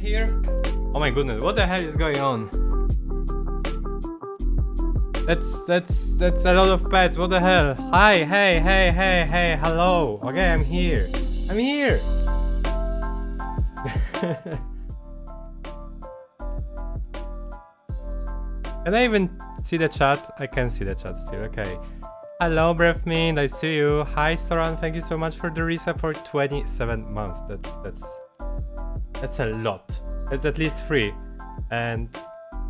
here. Oh my goodness, what the hell is going on? That's a lot of pets. What the hell? Hi, hey, hello. Okay, I'm here. I'm here. Can I even see the chat? I can see the chat still. Okay. Hello, Breathme. I see you. Hi, Soran. Thank you so much for the reset for 27 months. That's a lot. That's at least 3, and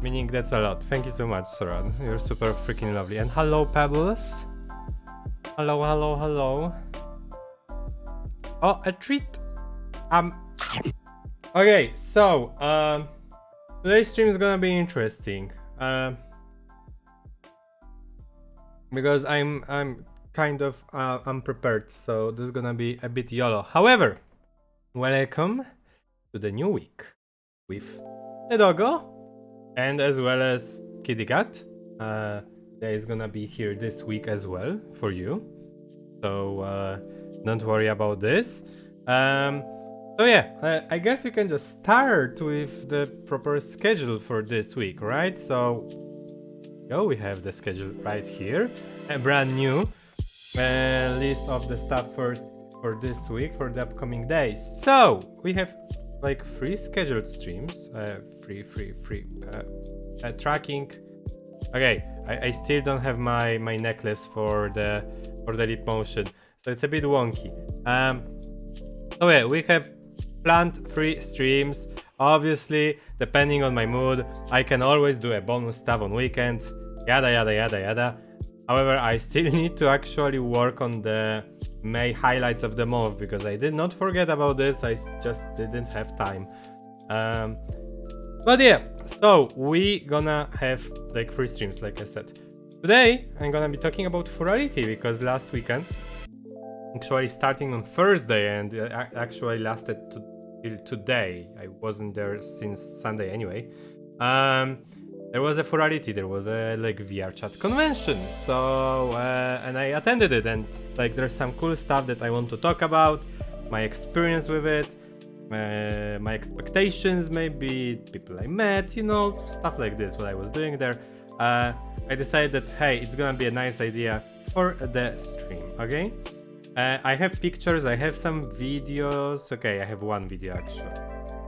meaning that's a lot. Thank you so much, Soran. You're super freaking lovely. And hello, Pebbles. Hello. Oh, a treat. Okay, so today's stream is gonna be interesting. Because I'm kind of unprepared, so this is gonna be a bit YOLO. However, welcome to the new week with the doggo and as well as Kitty Cat. That is gonna be here this week as well for you, so don't worry about this. So yeah, I guess we can just start with the proper schedule for this week, right? So we have the schedule right here, a brand new list of the stuff for this week, for the upcoming days. So we have like 3 scheduled streams, free tracking. Okay, I still don't have my necklace for the leap motion, so it's a bit wonky. So yeah, we have planned 3 streams. Obviously, depending on my mood, I can always do a bonus stuff on weekend, yada. However, I still need to actually work on the May highlights of the month because I did not forget about this, I just didn't have time. But yeah, so we gonna have like 3 streams, like I said. Today, I'm gonna be talking about Furality because last weekend, actually starting on Thursday and actually lasted till today. I wasn't there since Sunday anyway. There was a Furality, there was a like VR chat convention, so and I attended it, and like there's some cool stuff that I want to talk about, my experience with it, my expectations, maybe people I met, stuff like this, what I was doing there. I decided that hey, it's gonna be a nice idea for the stream. Okay, I have pictures, I have some videos. Okay, I have 1 video actually,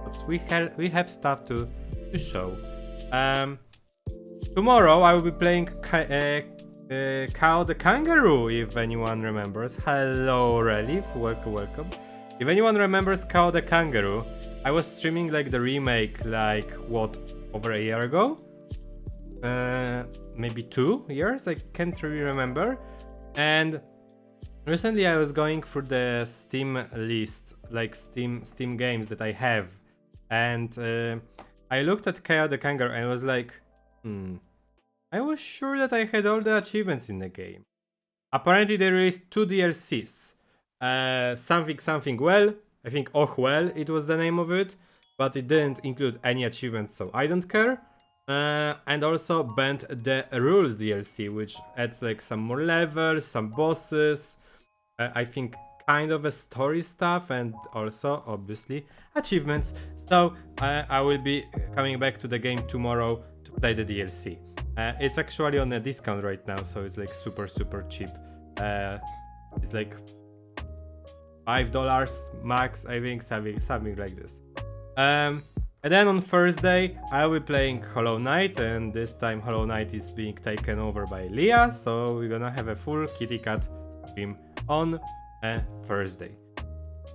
but we have stuff to show. Tomorrow I will be playing Cow the Kangaroo, if anyone remembers. Hello Relief, welcome. If anyone remembers Cow the Kangaroo, I was streaming like the remake over a year ago? Maybe 2 years, I can't really remember. And recently I was going through the Steam list, like Steam games that I have. And I looked at Cow the Kangaroo and I was like, I was sure that I had all the achievements in the game. Apparently they released 2 DLCs. Something well, I think well it was the name of it, but it didn't include any achievements, so I don't care. And also Bend the Rules DLC, which adds like some more levels, some bosses, I think kind of a story stuff, and also obviously achievements. So I will be coming back to the game tomorrow to play the DLC. It's actually on a discount right now, so it's like super cheap. It's like $5 max, I think, something like this. And then on Thursday I'll be playing Hollow Knight, and this time Hollow Knight is being taken over by Leah, so we're gonna have a full Kitty Cat stream on Thursday.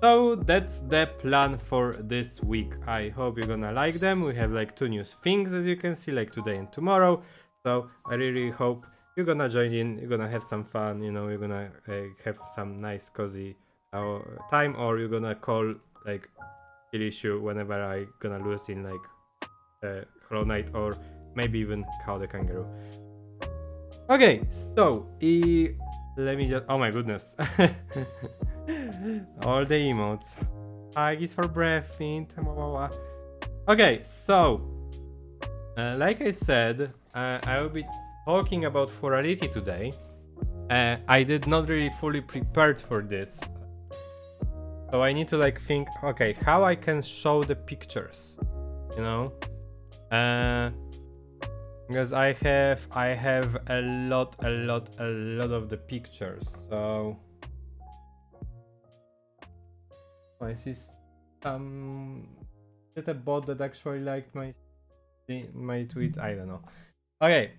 So that's the plan for this week. I hope you're gonna like them. We have like 2 new things, as you can see, like today and tomorrow. So I really hope you're gonna join in, you're gonna have some fun, you're gonna have some nice cozy time, or you're gonna call like kill issue whenever I gonna lose in like Hollow Knight, or maybe even Cow the Kangaroo. Okay, so let me just, oh my goodness. All the emotes. Huggies for breathing. Okay, so like I said, I will be talking about Furality today. I did not really fully prepared for this, so I need to like think, okay, how I can show the pictures. you know. Because I have a lot of the pictures, so I see some. Is it a bot that actually liked my tweet? I don't know. Okay,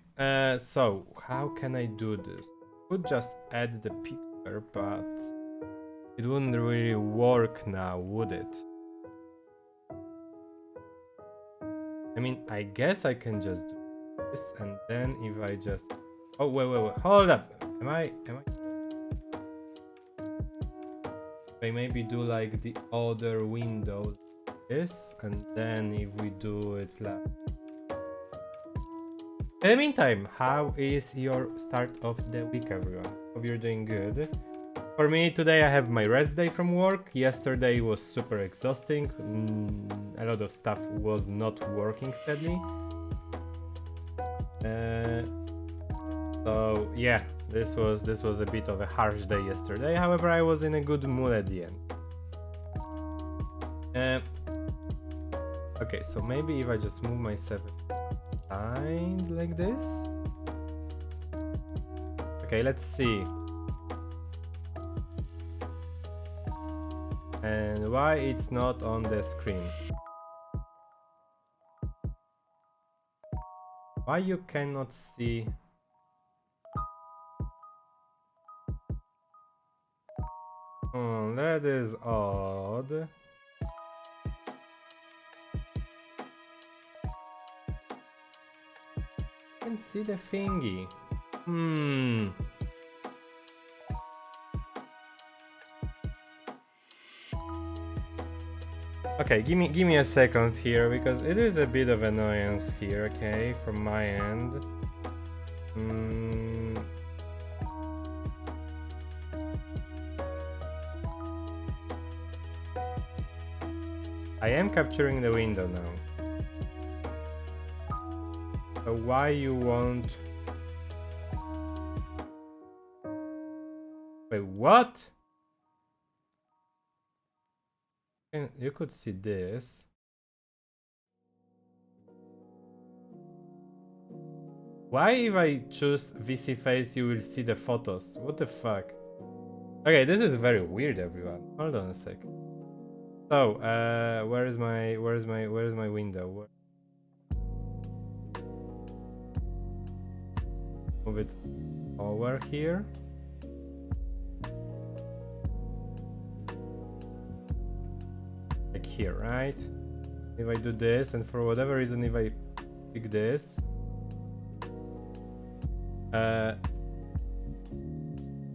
so how can I do this? Could just add the picture, but it wouldn't really work now, would it? I mean, I guess I can just do this, and then if I just... Oh, wait, hold up! Am I... I maybe do like the other window, this, and then if we do it like... In the meantime, how is your start of the week, everyone? Hope you're doing good. For me, today I have my rest day from work. Yesterday was super exhausting. A lot of stuff was not working steadily. So yeah, this was a bit of a harsh day yesterday. However, I was in a good mood at the end. Okay, so maybe if I just move myself aside like this. Okay, let's see. And why it's not on the screen? Why you cannot see? Oh, that is odd. I can see the thingy. Okay, give me a second here, because it is a bit of annoyance here, okay, from my end. I am capturing the window now. So why you won't... Wait, what? You could see this. Why if I choose VC face you will see the photos? What the fuck? Okay, this is very weird, everyone. Hold on a sec. So, where is my window? Move it over here. Like here, right? If I do this, and for whatever reason, if I pick this,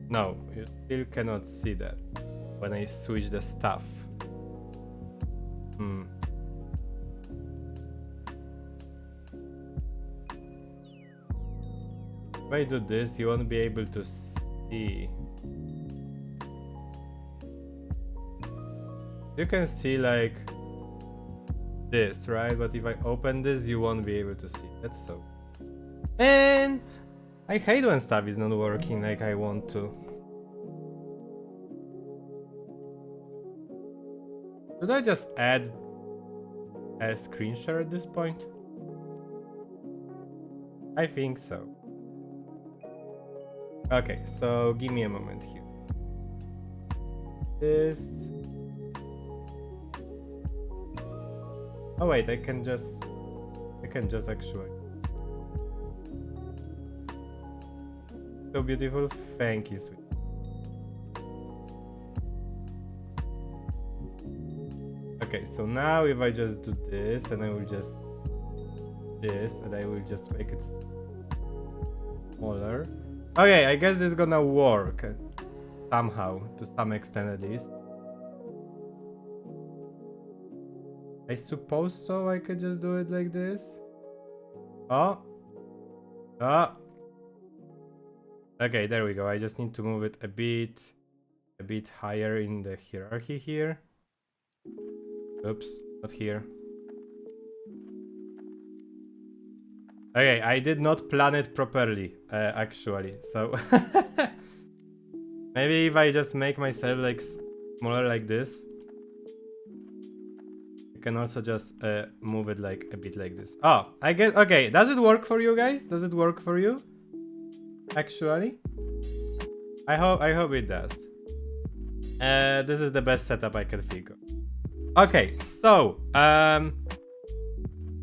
no, you still cannot see that when I switch the stuff. If I do this, you won't be able to see. You can see like this, right? But if I open this, you won't be able to see. That's so... And I hate when stuff is not working like I want to. Should I just add a screen share at this point? I think so. Okay, so give me a moment here. This... Oh wait, I can just actually... So beautiful, thank you, sweet. Okay, so now if I just do this, and I will just this, and I will just make it smaller. Okay, I guess this is gonna work somehow, to some extent at least. I suppose so. I could just do it like this. Oh. Okay, there we go. I just need to move it a bit higher in the hierarchy here. Oops, not here. Okay, I did not plan it properly, actually. So maybe if I just make myself like smaller like this, I You can also just move it like a bit like this. Oh, I get, okay, does it work for you guys? Does it work for you? Actually? I hope it does. This is the best setup I can think of. Okay, so,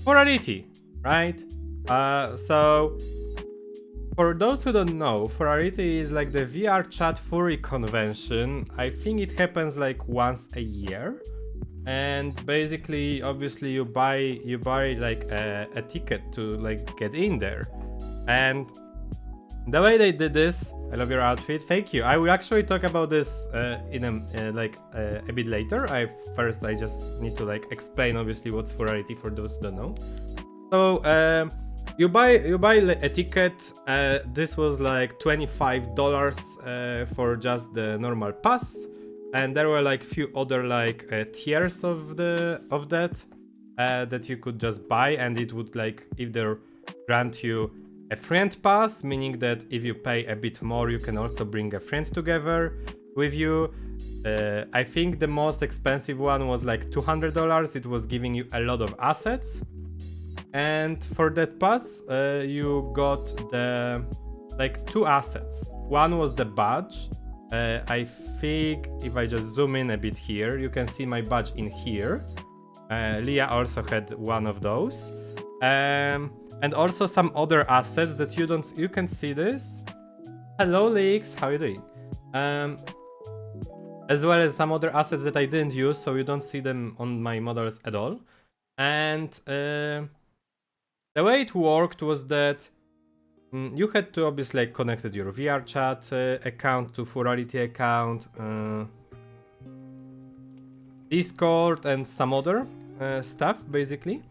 Furality, right? So, for those who don't know, Furality is like the VR chat furry convention. I think it happens like once a year. And basically, obviously, you buy like a ticket to like get in there. And the way they did this, I love your outfit. Thank you. I will actually talk about this in a bit later. I just need to like explain obviously what's Furality for those who don't know. So you buy a ticket. This was like $25 for just the normal pass, and there were like few other like tiers of that that you could just buy, and it would like either grant you a friend pass, meaning that if you pay a bit more, you can also bring a friend together with you. I think the most expensive one was like $200. It was giving you a lot of assets. And for that pass, you got the like 2 assets. One was the badge. I think if I just zoom in a bit here, you can see my badge in here. Leah also had one of those. And also some other assets that you can see this. Hello Leaks, how are you doing? As well as some other assets that I didn't use, so you don't see them on my models at all. And the way it worked was that you had to obviously like connected your VR chat account to Furality account, Discord and some other stuff basically.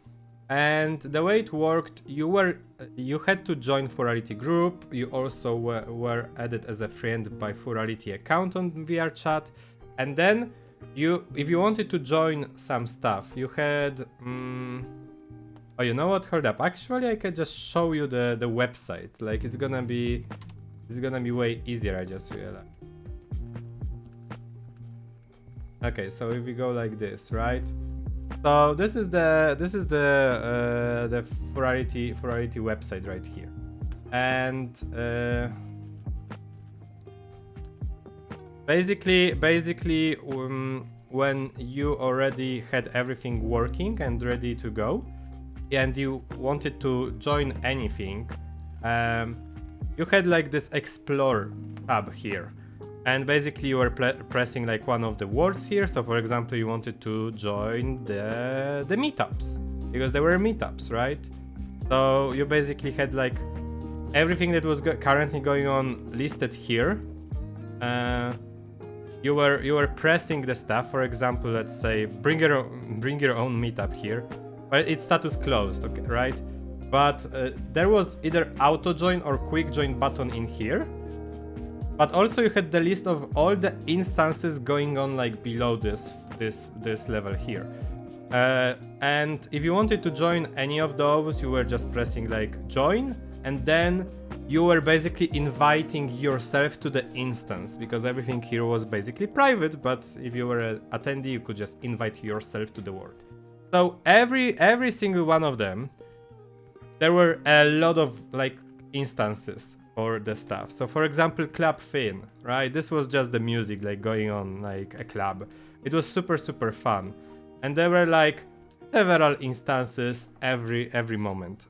And the way it worked, you had to join Furality group. You also were added as a friend by Furality account on VR chat, and then if you wanted to join some stuff, you had. Oh, you know what? Hold up. Actually, I can just show you the website. Like it's gonna be way easier. I just realized. Okay, so if we go like this, right? So this is the Furality website right here, and basically when you already had everything working and ready to go, and you wanted to join anything, you had like this Explore tab here. And basically you were pressing like one of the words here. So for example, you wanted to join the meetups, because there were meetups, right? So you basically had like everything that was currently going on listed here. You were pressing the stuff. For example, let's say bring your own meetup here. Well, it's status closed, okay, right? But there was either auto join or quick join button in here. But also you had the list of all the instances going on like below this level here. And if you wanted to join any of those, you were just pressing like join, and then you were basically inviting yourself to the instance, because everything here was basically private, but if you were an attendee, you could just invite yourself to the world. So every single one of them, there were a lot of like instances for the stuff. So for example, Club Fin, right? This was just the music like going on like a club. It was super fun, and there were like several instances every moment.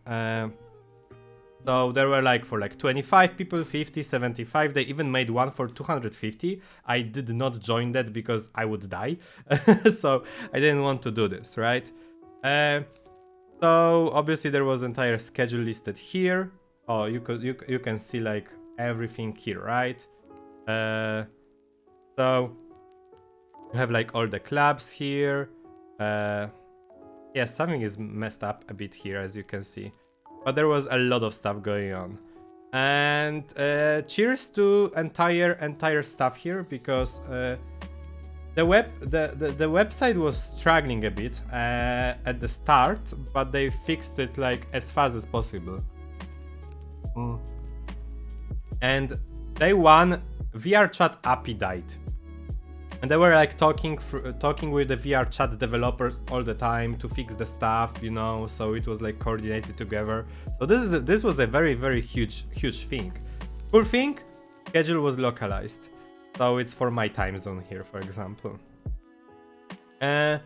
So there were like for like 25 people, 50, 75. They even made one for 250. I did not join that because I would die, so I didn't want to do this, right? So obviously there was entire schedule listed here. Oh, you can see like everything here, right? So you have like all the clubs here. Yeah, something is messed up a bit here, as you can see, but there was a lot of stuff going on. And cheers to entire stuff here, because the website was struggling a bit at the start, but they fixed it like as fast as possible. And day one, VR chat API died. And they were like talking with the VR chat developers all the time to fix the stuff, you know, so it was like coordinated together. So this was a very huge thing. Cool thing, schedule was localized, so it's for my time zone here, for example. So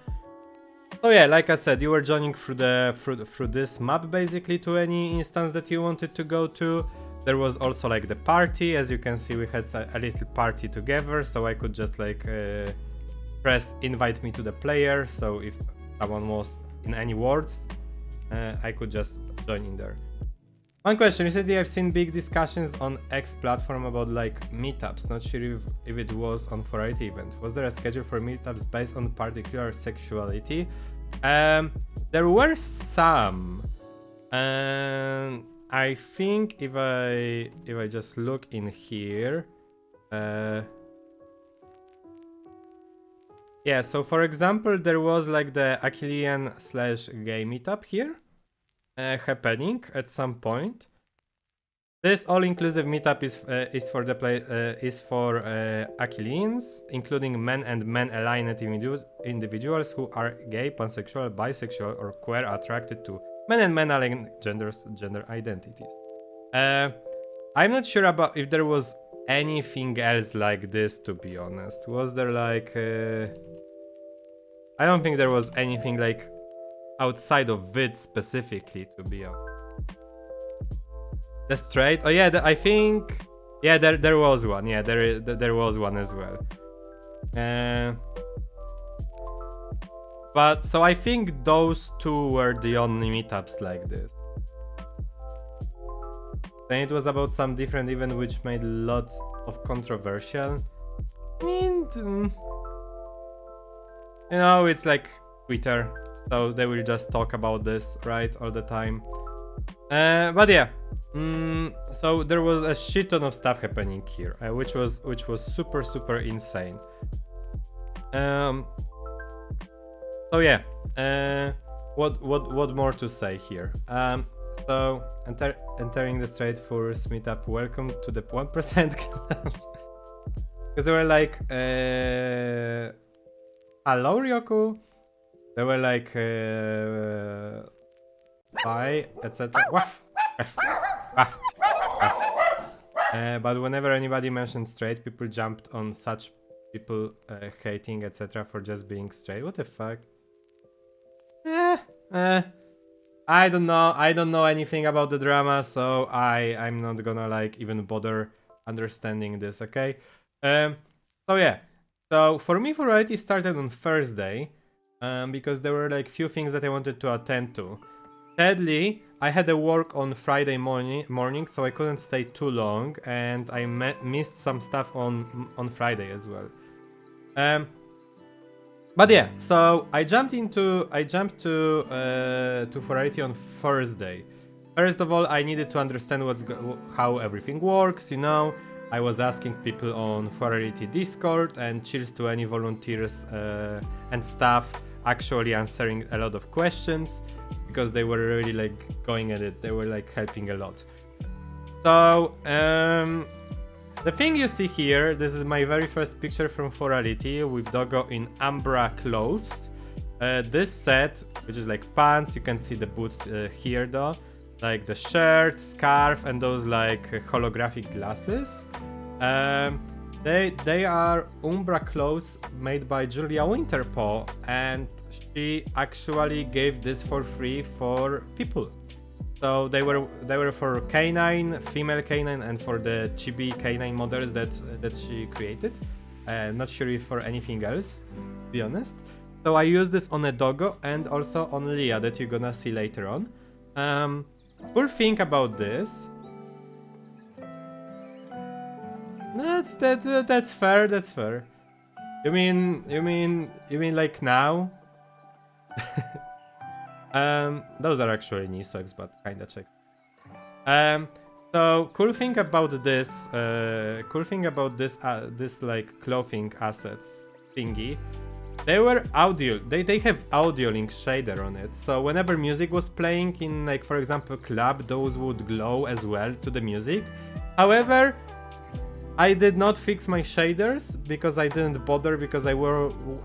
yeah, like I said, you were joining through this map basically to any instance that you wanted to go to. There was also like the party. As you can see, we had a little party together, so I could just like press invite me to the player. So if someone was in any words, I could just join in there. One question, recently I've seen big discussions on X platform about like meetups. Not sure if it was on Furality event. Was there a schedule for meetups based on particular sexuality? There were some. I think if I just look in here, yeah, so for example, there was like the Achillean/gay meetup here happening at some point. This all-inclusive meetup is for Achilleans, including men and men-aligned individuals who are gay, pansexual, bisexual, or queer, attracted to men and men-aligned gender identities. I'm not sure about if there was anything else like this, to be honest. Was there like... I don't think there was anything like outside of it specifically, to be honest. The straight? Oh yeah, I think... Yeah, there was one. Yeah, there was one as well. But so I think those two were the only meetups like this. Then it was about some different event which made lots of controversial. I mean, you know, it's like Twitter, so they will just talk about this, right, all the time. But yeah, so there was a shit ton of stuff happening here, which was super insane. So yeah, what more to say here? So entering the straight force meetup. Welcome to the 1% club. Because they were like, hello Ryoku. They were like, bye, etc. But whenever anybody mentioned straight, people jumped on such people hating, etc. for just being straight. What the fuck? I don't know anything about the drama, so I'm not gonna like even bother understanding this, okay? So yeah, so for me Furality started on Thursday, because there were like few things that I wanted to attend to. Sadly, I had a work on Friday morning, so I couldn't stay too long, and I missed some stuff on Friday as well. But yeah, so I jumped to Furality on Thursday. First of all, I needed to understand how everything works, you know. I was asking people on Furality Discord, and cheers to any volunteers and staff actually answering a lot of questions, because they were really like going at it. They were like helping a lot. So the thing you see here, this is my very first picture from Furality with Doggo in Umbra clothes. This set, which is like pants, you can see the boots here though, like the shirt, scarf, and those like holographic glasses. They are Umbra clothes made by Julia Winterpaw, and she actually gave this for free for people. So they were for canine, female canine, and for the chibi canine models that she created. Not sure if for anything else, to be honest. So I used this on a Doggo and also on Leah that you're gonna see later on. Cool thing about this. That's fair. That's fair. You mean like now? Those are actually knee socks, but kinda check. So cool thing about this this like clothing assets thingy, they were audio. They have audio link shader on it. So whenever music was playing in, like, for example, club, those would glow as well to the music. However, I did not fix my shaders because I didn't bother because I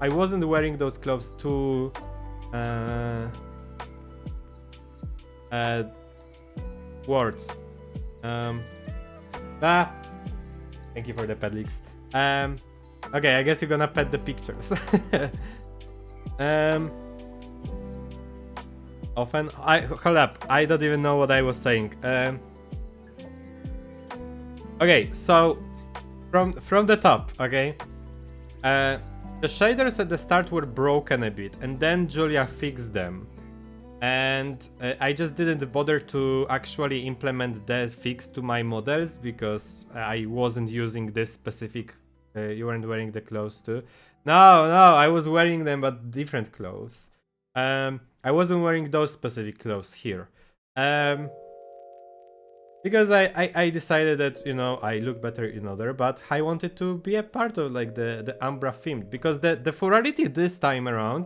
wasn't wearing those clothes to words. Thank you for the pet leaks. Okay, I guess you're gonna pet the pictures. Often hold up, I don't even know what I was saying. Okay, so from the top, okay. The shaders at the start were broken a bit, and then Julia fixed them. And I just didn't bother to actually implement that fix to my models because I wasn't using this specific. You weren't wearing the clothes too. No, I was wearing them, but different clothes. I wasn't wearing those specific clothes here. Because I decided that, you know, I look better in other, but I wanted to be a part of like the Umbra theme, because the Furality this time around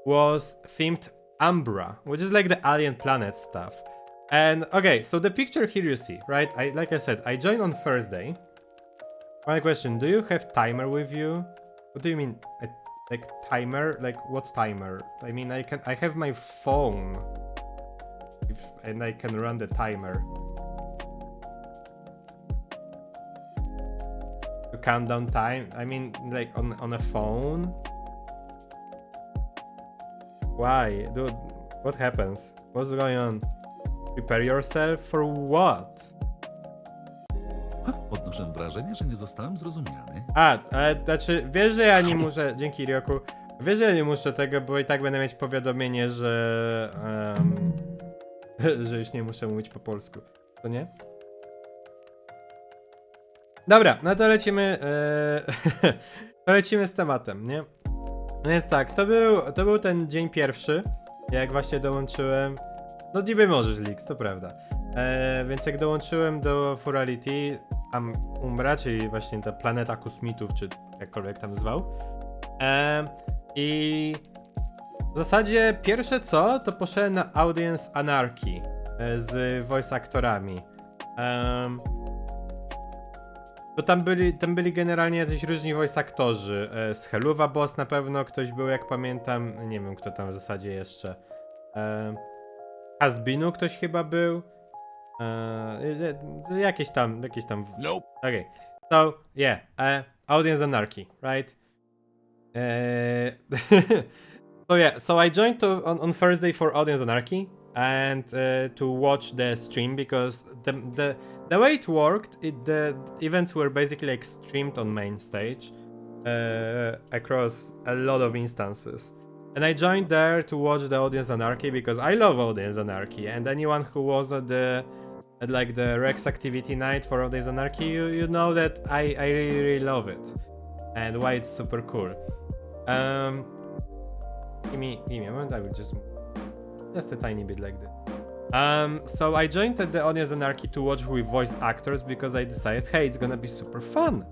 was themed Umbra, which is like the alien planet stuff. And okay, so the picture here you see, right? Like I said, I joined on Thursday. My question, do you have timer with you? What do you mean? Like timer? Like what timer? I mean, I have my phone. And I can run the timer. To count down time? I mean, like on a phone? Why? Dude, what happens? What's going on? Prepare yourself for what? Odnoszę wrażenie, że nie zostałem zrozumiany. Znaczy, wiesz, że ja nie muszę, dzięki Ryoku, wiesz, że ja nie muszę tego, bo i tak będę mieć powiadomienie, że że już nie muszę mówić po polsku, to nie? Dobra, no to lecimy, to lecimy z tematem, nie? Więc tak, to był ten dzień pierwszy, jak właśnie dołączyłem, no niby możesz Leaks, to prawda. Więc jak dołączyłem do Furality Umbra, czyli właśnie ta planeta kosmitów, czy jakkolwiek tam zwał. I w zasadzie pierwsze co, to poszedłem na Audience Anarchy z voice aktorami. Bo tam byli generalnie jacyś różni voice aktorzy. Z Helluva Boss na pewno ktoś był, jak pamiętam. Nie wiem kto tam w zasadzie jeszcze. Hasbinu ktoś chyba był. Jakieś tam. Nope. Okay. So yeah, Audience Anarchy, right? So yeah, so I joined on Thursday for Audience Anarchy and to watch the stream, because the way it worked, the events were basically like streamed on main stage across a lot of instances. And I joined there to watch the Audience Anarchy because I love Audience Anarchy, and anyone who was at like the Rex activity night for Audience Anarchy, you know that I really love it and why it's super cool. Give me a moment, I will just a tiny bit like that. So I joined the Audience Anarchy to watch with voice actors because I decided, hey, it's gonna be super fun.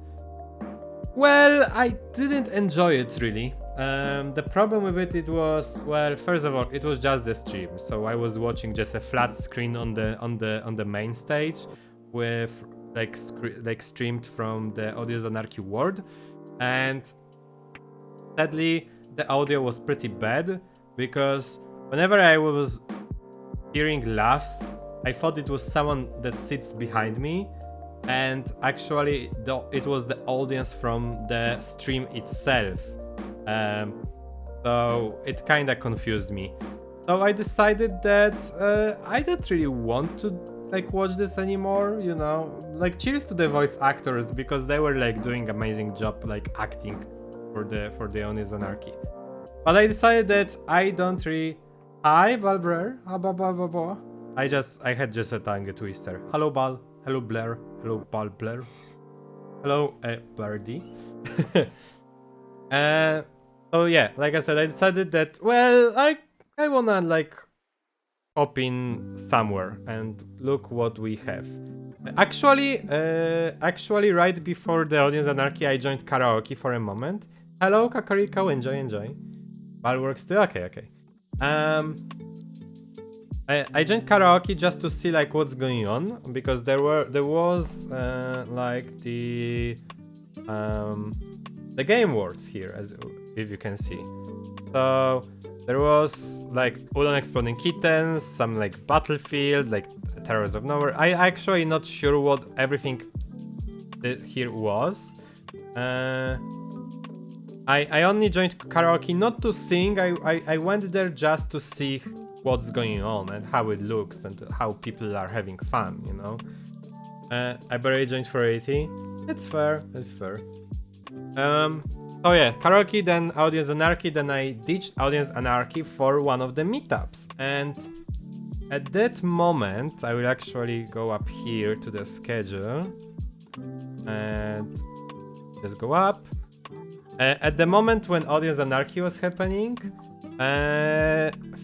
Well, I didn't enjoy it really. The problem with it was, well, first of all, it was just the stream, so I was watching just a flat screen on the main stage with like streamed from the Audience Anarchy world, and sadly the audio was pretty bad because whenever I was hearing laughs, I thought it was someone that sits behind me, and actually it was the audience from the stream itself. So it kinda confused me. So I decided that I don't really want to like watch this anymore, you know. Like, cheers to the voice actors because they were like doing amazing job like acting for the Audience Anarchy. But I decided that I don't really. Hi, Balbrer. I had just a tongue twister. Hello, Bal. Hello, Blair. Hello, Bal Blair. Hello, Birdie. So yeah, like I said, I decided that, well, I wanna like hop in somewhere and look what we have. Actually, right before the Audience Anarchy, I joined karaoke for a moment. Hello, Kakariko, enjoy. Bal works too. Okay. I joined karaoke just to see like what's going on, because there was like the game words here, as if you can see. So there was like Udon Exploding Kittens, some like Battlefield, like Terrors of Nowhere. I actually not sure what everything here was. I only joined karaoke not to sing. I went there just to see what's going on and how it looks and how people are having fun, you know. I barely joined Furality. It's fair. It's fair. Oh yeah, karaoke, then Audience Anarchy, then I ditched Audience Anarchy for one of the meetups. And at that moment, I will actually go up here to the schedule and just go up. At the moment when Audience Anarchy was happening,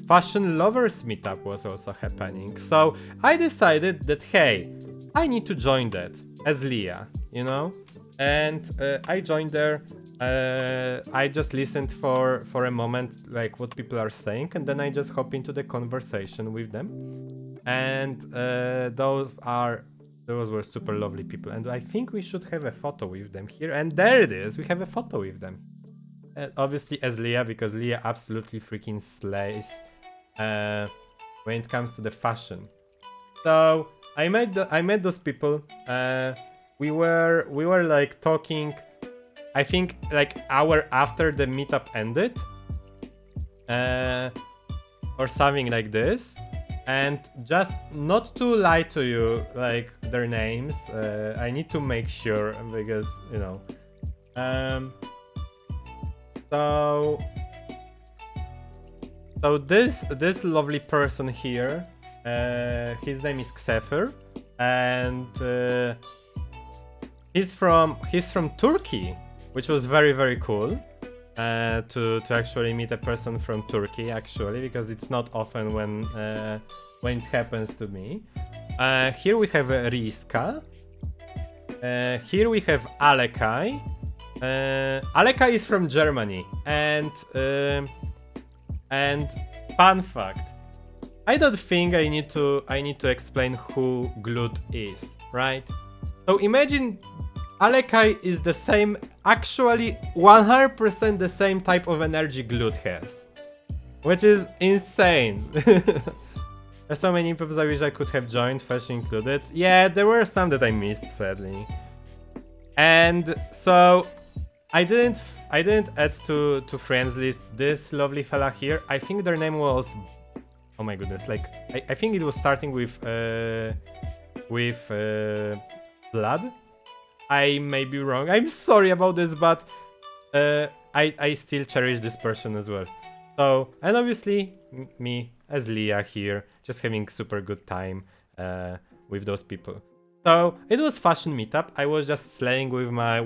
Fashion Lovers meetup was also happening. So I decided that, hey, I need to join that as Leah, you know? And I joined there. I just listened for a moment, like what people are saying, and then I just hop into the conversation with them. And those were super lovely people, and I think we should have a photo with them here. And there it is, we have a photo with them. Obviously as Leah, because Leah absolutely freaking slays when it comes to the fashion. So I met those people. We were like talking, I think like hour after the meetup ended, or something like this. And just not to lie to you, like their names, I need to make sure, because you know. So this lovely person here, his name is Xefer, and he's from Turkey, which was very, very cool. To actually meet a person from Turkey, actually, because it's not often when it happens to me. Here we have Riska. Here we have Alekai. Alekai is from Germany, and fun fact, I don't think I need to explain who Glut is, right? So imagine Alekai is the same, actually 100% the same type of energy Glut has, which is insane. There's so many people I wish I could have joined, Fashion included. Yeah, there were some that I missed, sadly. And so I didn't add to friends list this lovely fella here. I think their name was, oh my goodness, like I think it was starting with Blood. I may be wrong. I'm sorry about this, but I still cherish this person as well. So, and obviously me as Leah here, just having super good time with those people. So it was fashion meetup. I was just slaying with my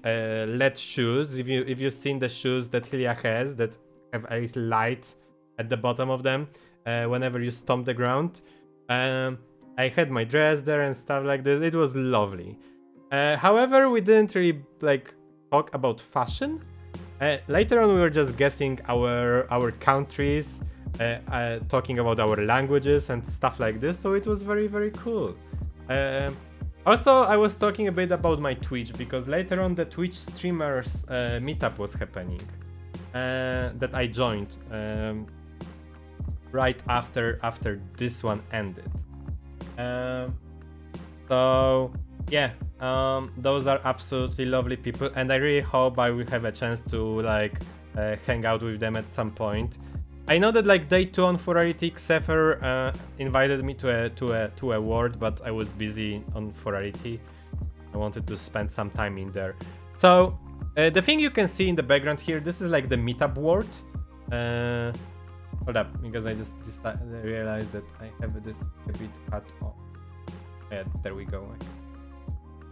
LED shoes. If you've seen the shoes that Leah has, that have a little light at the bottom of them, whenever you stomp the ground. I had my dress there and stuff like this. It was lovely. However, we didn't really like talk about fashion. Later on, we were just guessing our countries, talking about our languages and stuff like this. So it was very, very cool. Also, I was talking a bit about my Twitch, because later on the Twitch streamers meetup was happening, that I joined right after this one ended. So yeah, those are absolutely lovely people, and I really hope I will have a chance to like hang out with them at some point. I know that like day 2 on Furality, Xefer invited me to a ward, but I was busy on Furality. I wanted to spend some time in there. So the thing you can see in the background here, this is like the meetup ward. Hold up, because I just realized that I have this a bit cut off. Yeah, there we go.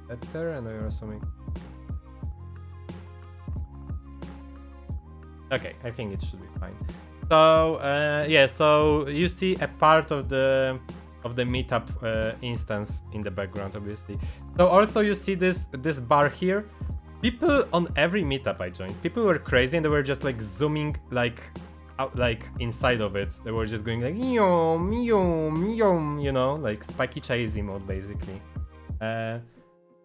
Better, and I also make. Okay, I think it should be fine. So yeah, so you see a part of the meetup instance in the background, obviously. So also you see this bar here. People on every meetup I joined, people were crazy and they were just like zooming like out, like inside of it. They were just going like yum yum yum, you know, like Spiky Chase mode basically.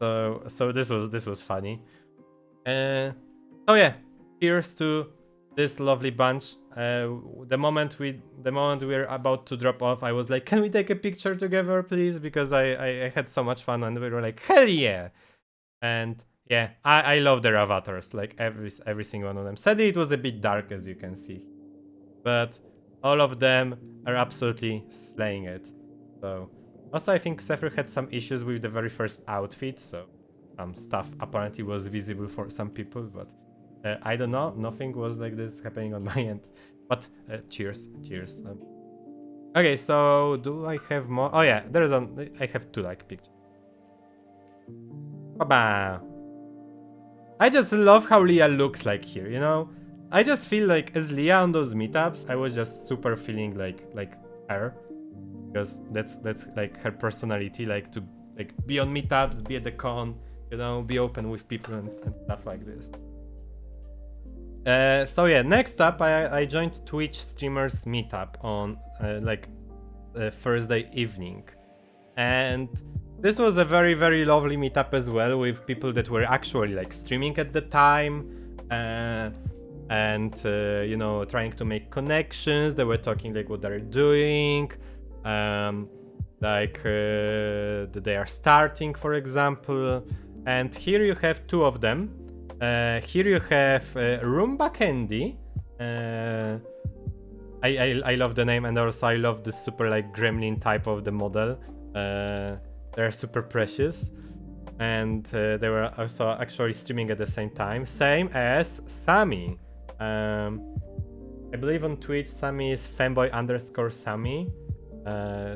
So this was funny. So yeah, cheers to this lovely bunch. The moment we're about to drop off, I was like, can we take a picture together, please? Because I had so much fun, and we were like, hell yeah! And yeah, I love their avatars, like every single one of them. Sadly, it was a bit dark, as you can see, but all of them are absolutely slaying it. So also, I think Zephyr had some issues with the very first outfit, so some stuff apparently was visible for some people, but I don't know. Nothing was like this happening on my end. But cheers. Okay, so do I have more? Oh yeah, I have 2 like pictures. Ba-ba. I just love how Leah looks like here, you know? I just feel like as Leah on those meetups, I was just super feeling like her. Because that's like her personality, like to like be on meetups, be at the con, you know, be open with people and stuff like this. So yeah, next up, I joined Twitch streamers meetup on Thursday evening, and this was a very, very lovely meetup as well, with people that were actually like streaming at the time, and you know, trying to make connections. They were talking like what they're doing, that they are starting, for example. And here you have 2 of them. Here you have Roomba Candy. I love the name, and also I love the super like gremlin type of the model. They're super precious, and they were also actually streaming at the same time, same as Sammy. I believe on Twitch Sammy is fanboy_Sammy.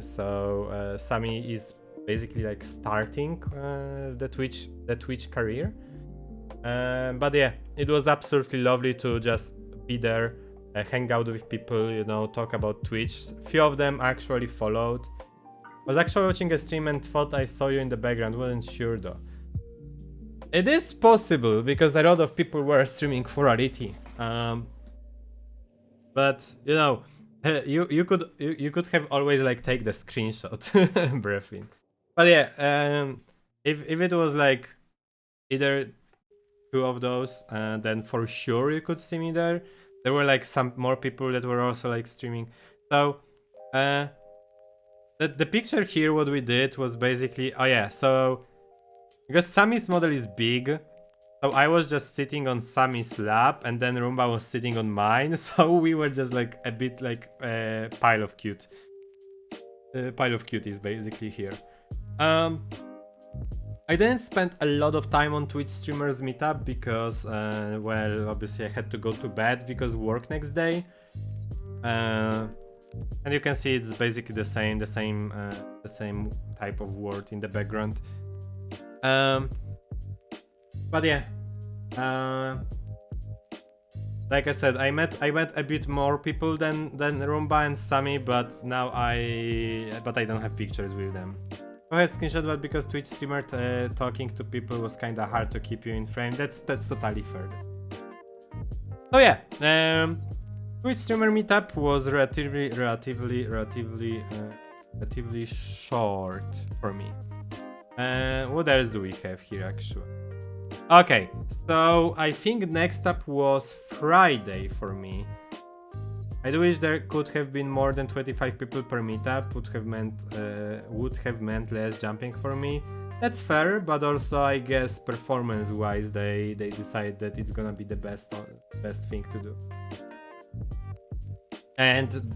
So Sammy is basically like starting the Twitch career. But yeah, it was absolutely lovely to just be there, hang out with people, you know, talk about Twitch. Few of them actually followed. Was actually watching a stream and thought I saw you in the background, wasn't sure though. It is possible, because a lot of people were streaming Furality. But you know, you could have always like take the screenshot, briefly. But yeah, if it was like either 2 of those, then for sure you could see me there. There were like some more people that were also like streaming. So the picture here, what we did was basically, oh yeah, so because Sammy's model is big, so I was just sitting on Sammy's lap, and then Roomba was sitting on mine, so we were just like a bit like a pile of cuties basically here. I didn't spend a lot of time on Twitch streamers meetup because, well, obviously I had to go to bed because work next day. And you can see it's basically the same type of word in the background. But yeah, like I said, I met a bit more people than Roomba and Sammy, but now I don't have pictures with them. Go ahead, screenshot, but because Twitch streamer talking to people was kinda hard to keep you in frame. That's totally fair. So yeah, Twitch streamer meetup was relatively short for me. What else do we have here actually? Okay, so I think next up was Friday for me. I do wish there could have been more than 25 people per meetup. Would have meant less jumping for me. That's fair, but also I guess performance-wise they decide that it's gonna be the best thing to do. And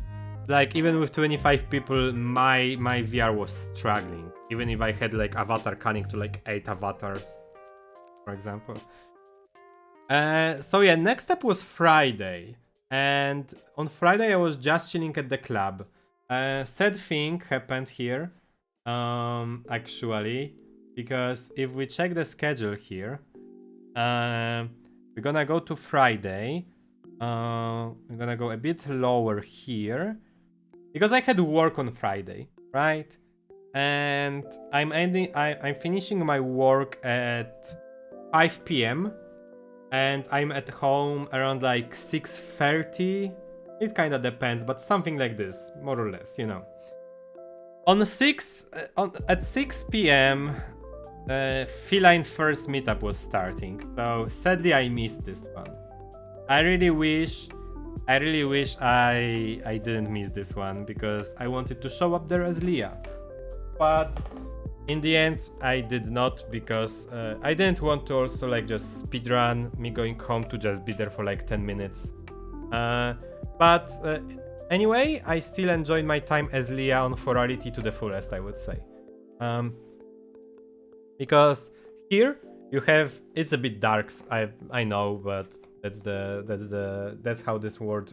like even with 25 people, my VR was struggling. Even if I had like avatar cunning to like 8 avatars, for example. So yeah, next up was Friday. And on Friday I was just chilling at the club. Sad thing happened here, actually, because if we check the schedule here, we're gonna go to Friday. We're gonna go a bit lower here, because I had work on Friday, right? And I'm finishing my work at 5 p.m. and I'm at home around like 6:30 It kind of depends, but something like this, more or less, you know. At 6 p.m. Feline First meetup was starting, so sadly I missed this one. I really wish I didn't miss this one because I wanted to show up there as Leah. But in the end I did not because I didn't want to also like just speedrun me going home to just be there for like 10 minutes. But anyway, I still enjoyed my time as Leah on Furality to the fullest, I would say. Because here you have, it's a bit dark, I know, but that's how this world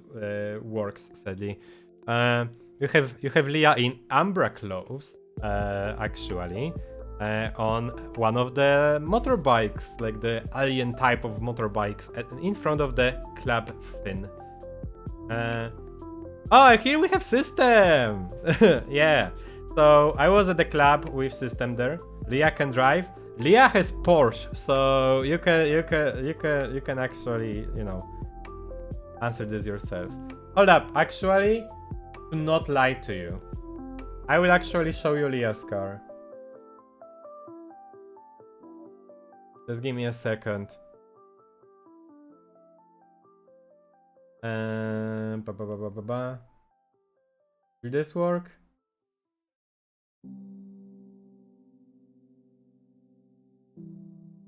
works, sadly. You have Leah in Umbra clothes, actually, on one of the motorbikes, like the alien type of motorbikes, in front of the club fin. Oh, here we have System. Yeah. So I was at the club with System there. Leah can drive. Leah has Porsche, so you can actually, you know, answer this yourself. Hold up, actually, to not lie to you, I will actually show you Leah's car. Just give me a second. Will this work?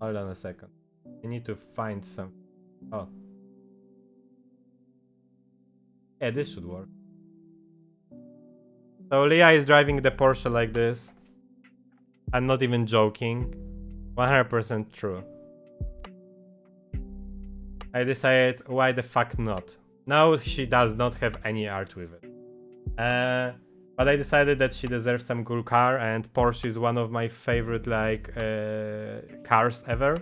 Hold on a second. I need to find some. Oh. Yeah, this should work. So Leah is driving the Porsche like this. I'm not even joking. 100% true. I decided, why the fuck not? Now she does not have any art with it. But I decided that she deserves some cool car, and Porsche is one of my favorite like cars ever.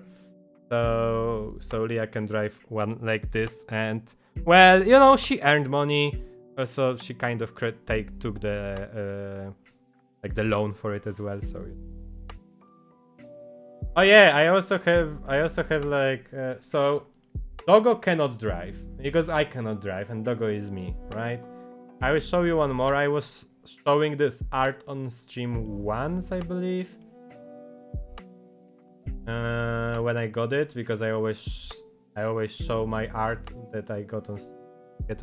So Leah can drive one like this, and well, you know, she earned money, so she kind of took the like the loan for it as well. So. Oh yeah, I also have like so Doggo cannot drive because I cannot drive, and Doggo is me, right? I will show you one more. I was showing this art on stream once, I believe, when I got it, because I always show my art that I get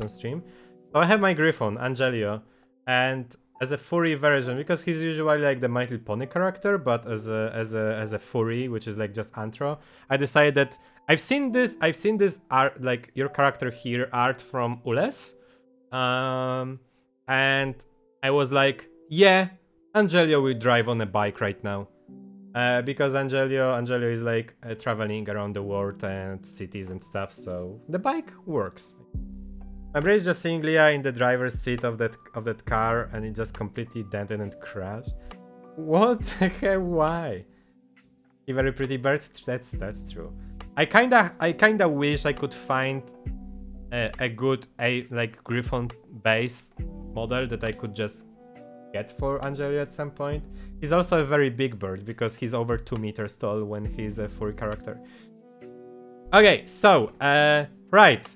on stream. So I have my Griffon, Angelio, and as a furry version, because he's usually like the My Little Pony character, but as a furry, which is like just Antro, I decided that I've seen this art, like your character here, art from Ules. And I was like, yeah, Angelio will drive on a bike right now. Because Angelio is like traveling around the world and cities and stuff, so the bike works. My brain is just seeing Leah in the driver's seat of that car, and it just completely dented and crashed. What the heck? Why? A very pretty bird. That's true. I kinda wish I could find a good like Griffon base model that I could just get for Angelio at some point. He's also a very big bird because he's over 2 meters tall when he's a furry character. Okay, so right,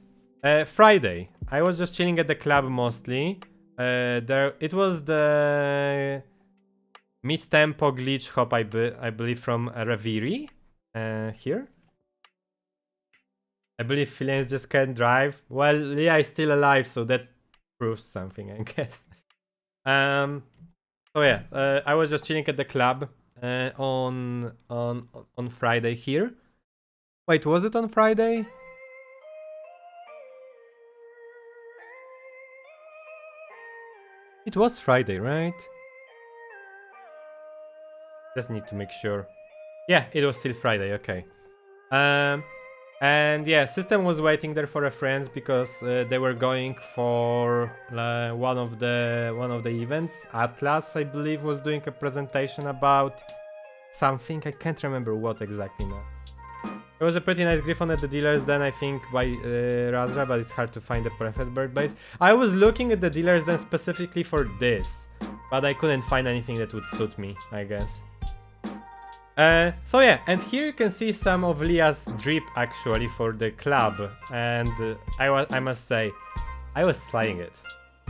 Friday. I was just chilling at the club mostly. It was the mid-tempo glitch hop, I believe, from Reviri. Here. I believe felines just can't drive. Well, Leah is still alive, so that proves something, I guess. So yeah, I was just chilling at the club on Friday here. Wait, was it on Friday? It was Friday, right? Just need to make sure. Yeah, it was still Friday, okay. And yeah, System was waiting there for her friends because they were going for one of the events. Atlas, I believe, was doing a presentation about something. I can't remember what exactly now. There was a pretty nice Griffon at the dealers then, I think, by Razra, but it's hard to find the perfect bird base. I was looking at the dealers then specifically for this, but I couldn't find anything that would suit me, I guess. So yeah, and here you can see some of Leah's drip actually for the club, and I must say, I was slaying it.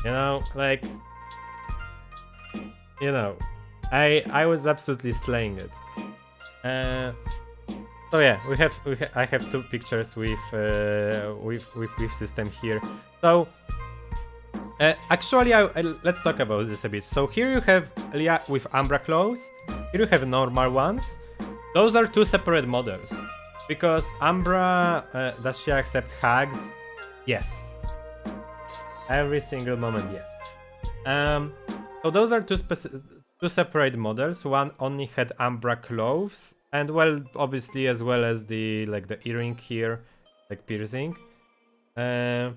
You know, like, you know, I was absolutely slaying it. So yeah, I have two pictures with system here. So actually, let's talk about this a bit. So here you have Leah with Umbra claws. Here you have normal ones. Those are two separate models because Umbra does she accept hugs? Yes. Every single moment, yes. So those are two separate models. One only had Umbra claws, and well, obviously as well as the earring here, like piercing. Oh,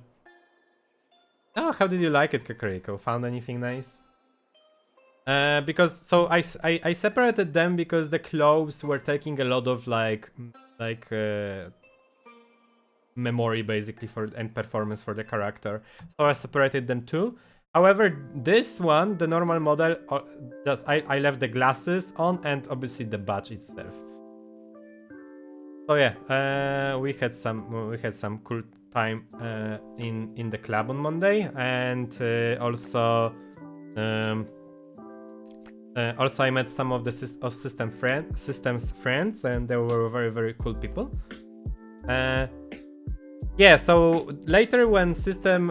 how did you like it, Kakariko? Found anything nice? Because so I separated them because the clothes were taking a lot of memory basically and performance for the character, so I separated them too. However, this one, the normal model, I left the glasses on and obviously the badge itself. So yeah, we had some cool time in the club on Monday, and also I met some of the system's friends, and they were very, very cool people. Yeah, so later when system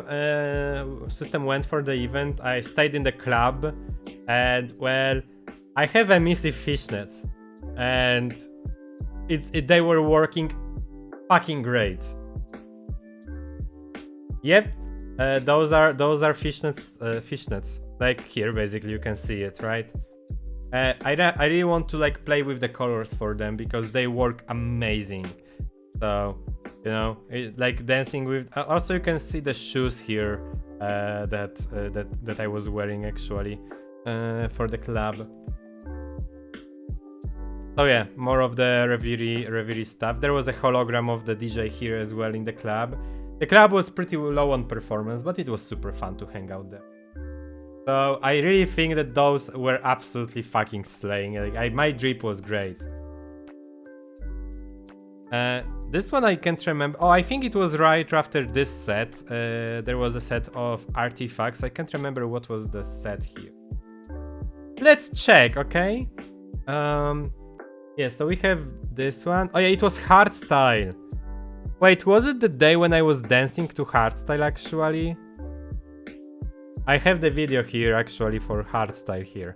went for the event, I stayed in the club, and well, I have a Missy fishnets, and they were working fucking great. Yep, those are fishnets. Like here, basically, you can see it, right? I really want to like play with the colors for them because they work amazing. So, you know, like dancing with. Also, you can see the shoes here that I was wearing actually for the club. So yeah, more of the reverie stuff. There was a hologram of the DJ here as well in the club. The club was pretty low on performance, but it was super fun to hang out there. So I really think that those were absolutely fucking slaying. Like, my drip was great. This one I can't remember. Oh, I think it was right after this set. There was a set of artifacts. I can't remember what was the set here. Let's check, okay? Yeah, so we have this one. Oh yeah, it was hardstyle. Wait, was it the day when I was dancing to hardstyle actually? I have the video here actually for hardstyle here.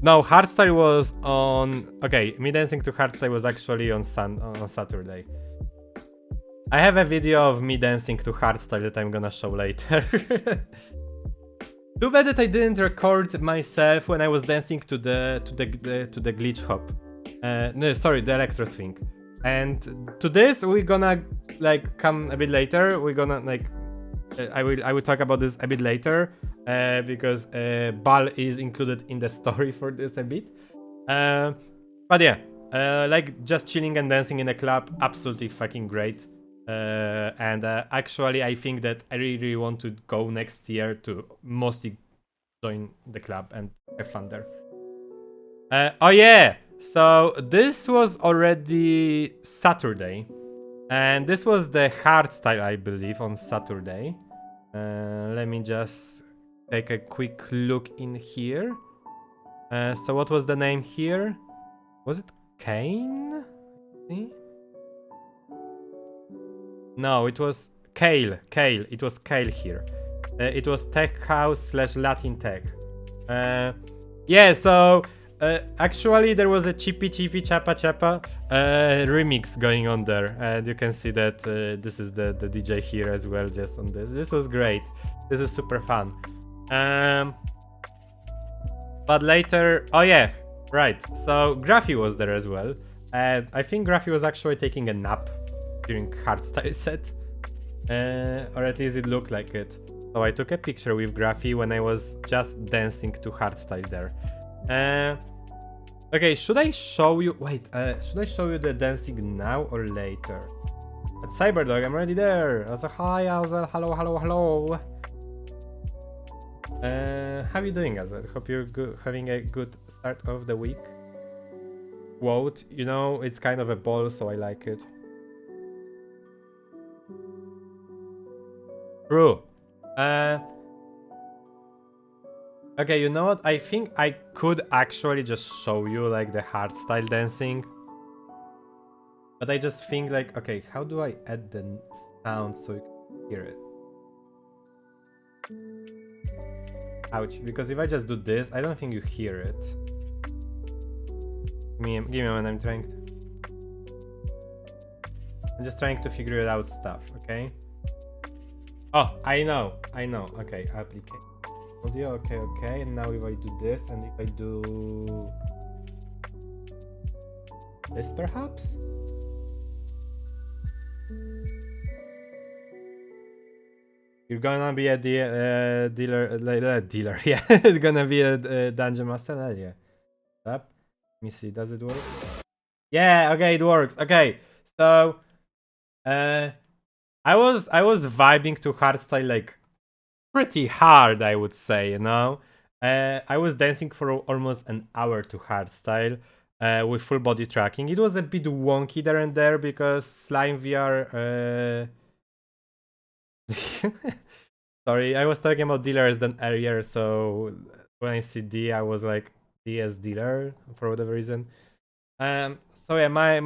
No, hardstyle was on... Okay, me dancing to hardstyle was actually on Saturday. I have a video of me dancing to hardstyle that I'm gonna show later. Too bad that I didn't record myself when I was dancing to the glitch hop. No, sorry, the electro swing. And to this we're gonna like come a bit later. We're gonna like I will talk about this a bit later because Bal is included in the story for this a bit. But yeah, like just chilling and dancing in a club, absolutely fucking great. And actually, I think that I really want to go next year to mostly join the club and have fun there. Oh yeah, so this was already Saturday, and this was the hardstyle, I believe, on Saturday. Let me just take a quick look in here. So what was the name here? Was it Kane? See? No, it was Kale. It was Kale here. It was Tech House / Latin Tech. Yeah, so actually there was a Chippy Chappa Chappa remix going on there. And you can see that this is the DJ here as well, just on this. This was great. This was super fun. But later... Oh yeah, right. So Graphy was there as well. And I think Graphy was actually taking a nap during hardstyle set, or at least it looked like it. So I took a picture with Graphy when I was just dancing to hardstyle there. Okay, should I show you? Wait, should I show you the dancing now or later? At Cyberdog, I'm already there. Also, hi, Azal. Hello. How are you doing, Azal? Hope you're having a good start of the week. Quote, you know, it's kind of a ball, so I like it. True. Okay, you know what? I think I could actually just show you like the hardstyle dancing. But I just think like, okay, how do I add the sound so you can hear it? Ouch, because if I just do this, I don't think you hear it. Give me a moment, I'm just trying to figure it out stuff, okay? Oh, I know, okay, application. Audio, okay, and now if I do this, and if I do... this perhaps? You're gonna be a dealer, yeah. It's gonna be a dungeon master, yeah. Up. Let me see, does it work? Yeah, okay, it works. Okay, so I was vibing to hardstyle like pretty hard, I would say, you know. I was dancing for almost an hour to hardstyle with full body tracking. It was a bit wonky there and there because Slime VR. Sorry, I was talking about dealers than earlier, so when I see D, I was like D as dealer for whatever reason. So yeah, my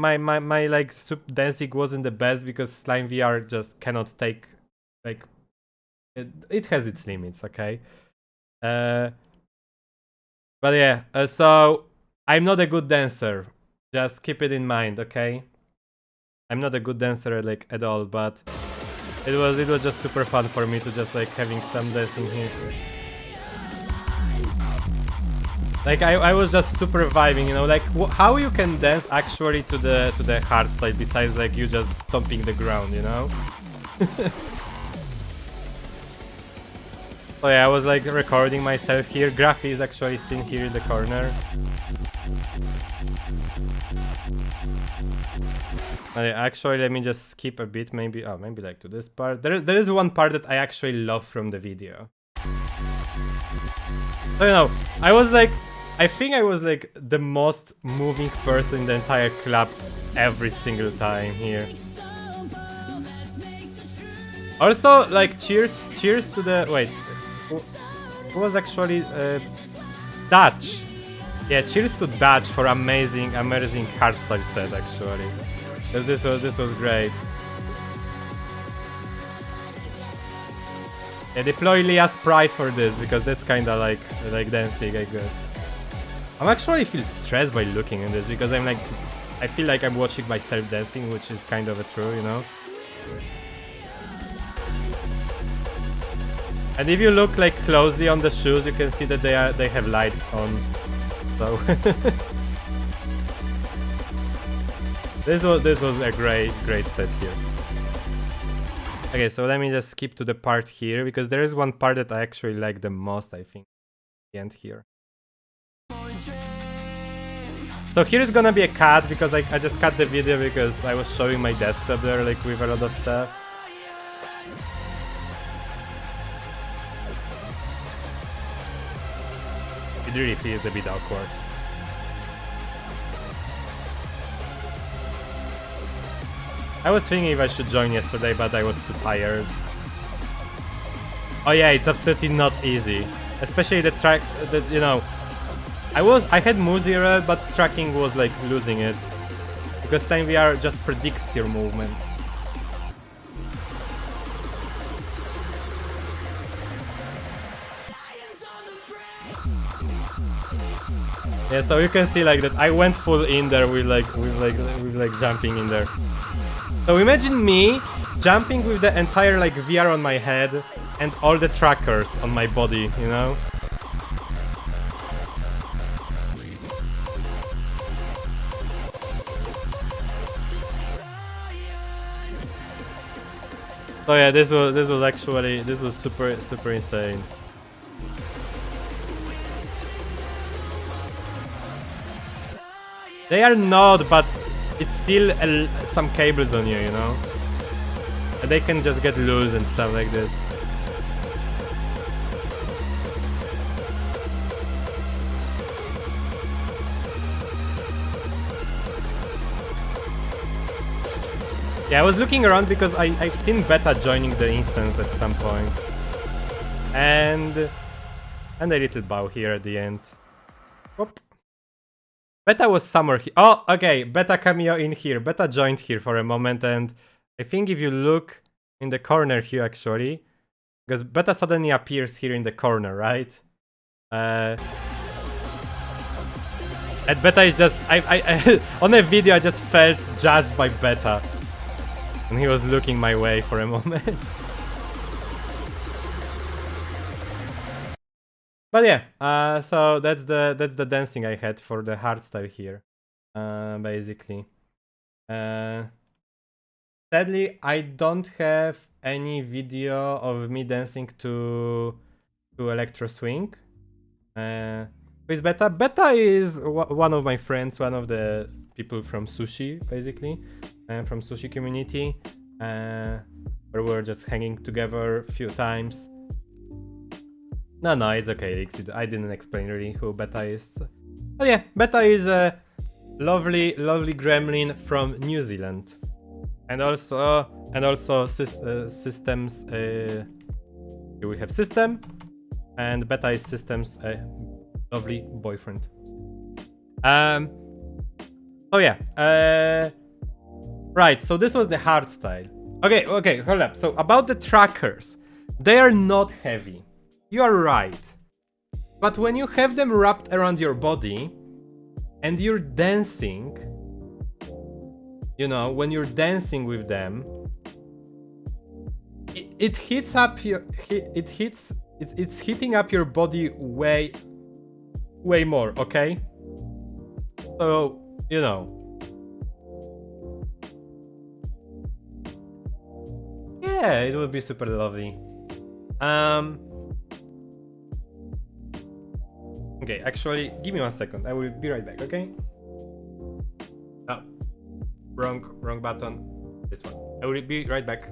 like dancing wasn't the best because Slime VR just cannot take like it has its limits, okay. But yeah, so I'm not a good dancer. Just keep it in mind, okay. I'm not a good dancer like at all, but it was just super fun for me to just like having some dancing here. Like I was just super vibing, you know, like how you can dance actually to the hardstyle besides like you just stomping the ground, you know. So yeah, I was like recording myself here. Graphy is actually seen here in the corner. Actually, let me just skip a bit, maybe like to this part. There is one part that I actually love from the video. So, you know, I think I was like the most moving person in the entire club every single time here. Also, like, cheers to the... wait, who was actually... Dutch. Yeah, cheers to Dutch for amazing hardstyle set, actually. This was great. Yeah, deploy Leah's pride for this, because that's kinda like dancing, I guess. I'm actually feel stressed by looking at this, because I'm like... I feel like I'm watching myself dancing, which is kind of true, you know? And if you look like closely on the shoes, you can see that they have lights on. So this was a great set here. Okay, so let me just skip to the part here because there is one part that I actually like the most, I think. The end here. So here is gonna be a cut because I just cut the video because I was showing my desktop there like with a lot of stuff. It really feels a bit awkward. I was thinking if I should join yesterday, but I was too tired. Oh yeah, it's absolutely not easy. Especially the track, you know... I had moves here, but tracking was like losing it. Because Slime VR just predicts your movement. Yeah, so you can see like that I went full in there with like jumping in there. So imagine me jumping with the entire like VR on my head and all the trackers on my body, you know? So yeah, this was super insane. They are not, but it's still some cables on you, you know? And they can just get loose and stuff like this. Yeah, I was looking around because I've seen Beta joining the instance at some point. And a little bow here at the end. Whoop. Beta was somewhere here. Oh, okay, Beta cameo in here. Beta joined here for a moment, and I think if you look in the corner here actually, because Beta suddenly appears here in the corner, right? And Beta is just I on a video I just felt judged by Beta. And he was looking my way for a moment. But yeah, so that's the dancing I had for the hardstyle here, basically. Sadly, I don't have any video of me dancing to Electro Swing. Who is Beta? Beta is one of my friends, one of the people from Sushi, basically, from Sushi community, where we're just hanging together a few times. No, it's okay, I didn't explain really who Beta is. But yeah, Beta is a lovely gremlin from New Zealand. And also systems, here we have System, and Beta is System's lovely boyfriend. So yeah, right, so this was the hardstyle. Okay, hold up. So about the trackers, they are not heavy. You are right. But when you have them wrapped around your body and you're dancing, you know, when you're dancing with them, it's hitting up your body way more, okay? So, you know. Yeah, it would be super lovely. Okay, actually, give me 1 second. I will be right back, okay? Oh, wrong button. This one. I will be right back.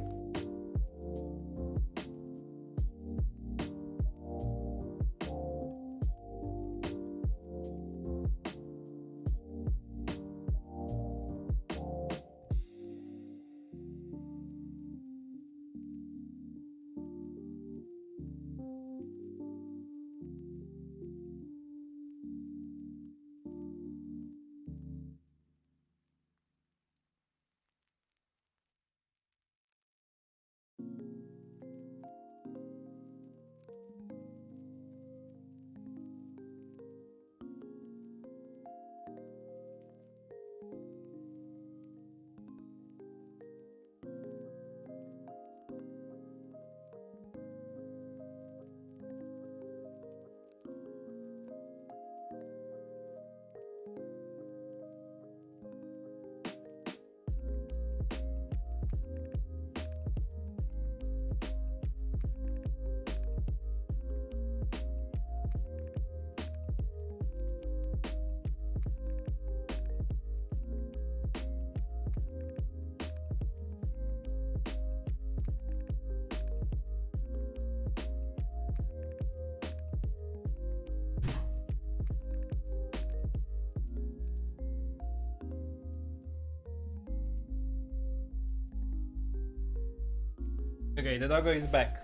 Okay, the doggo is back.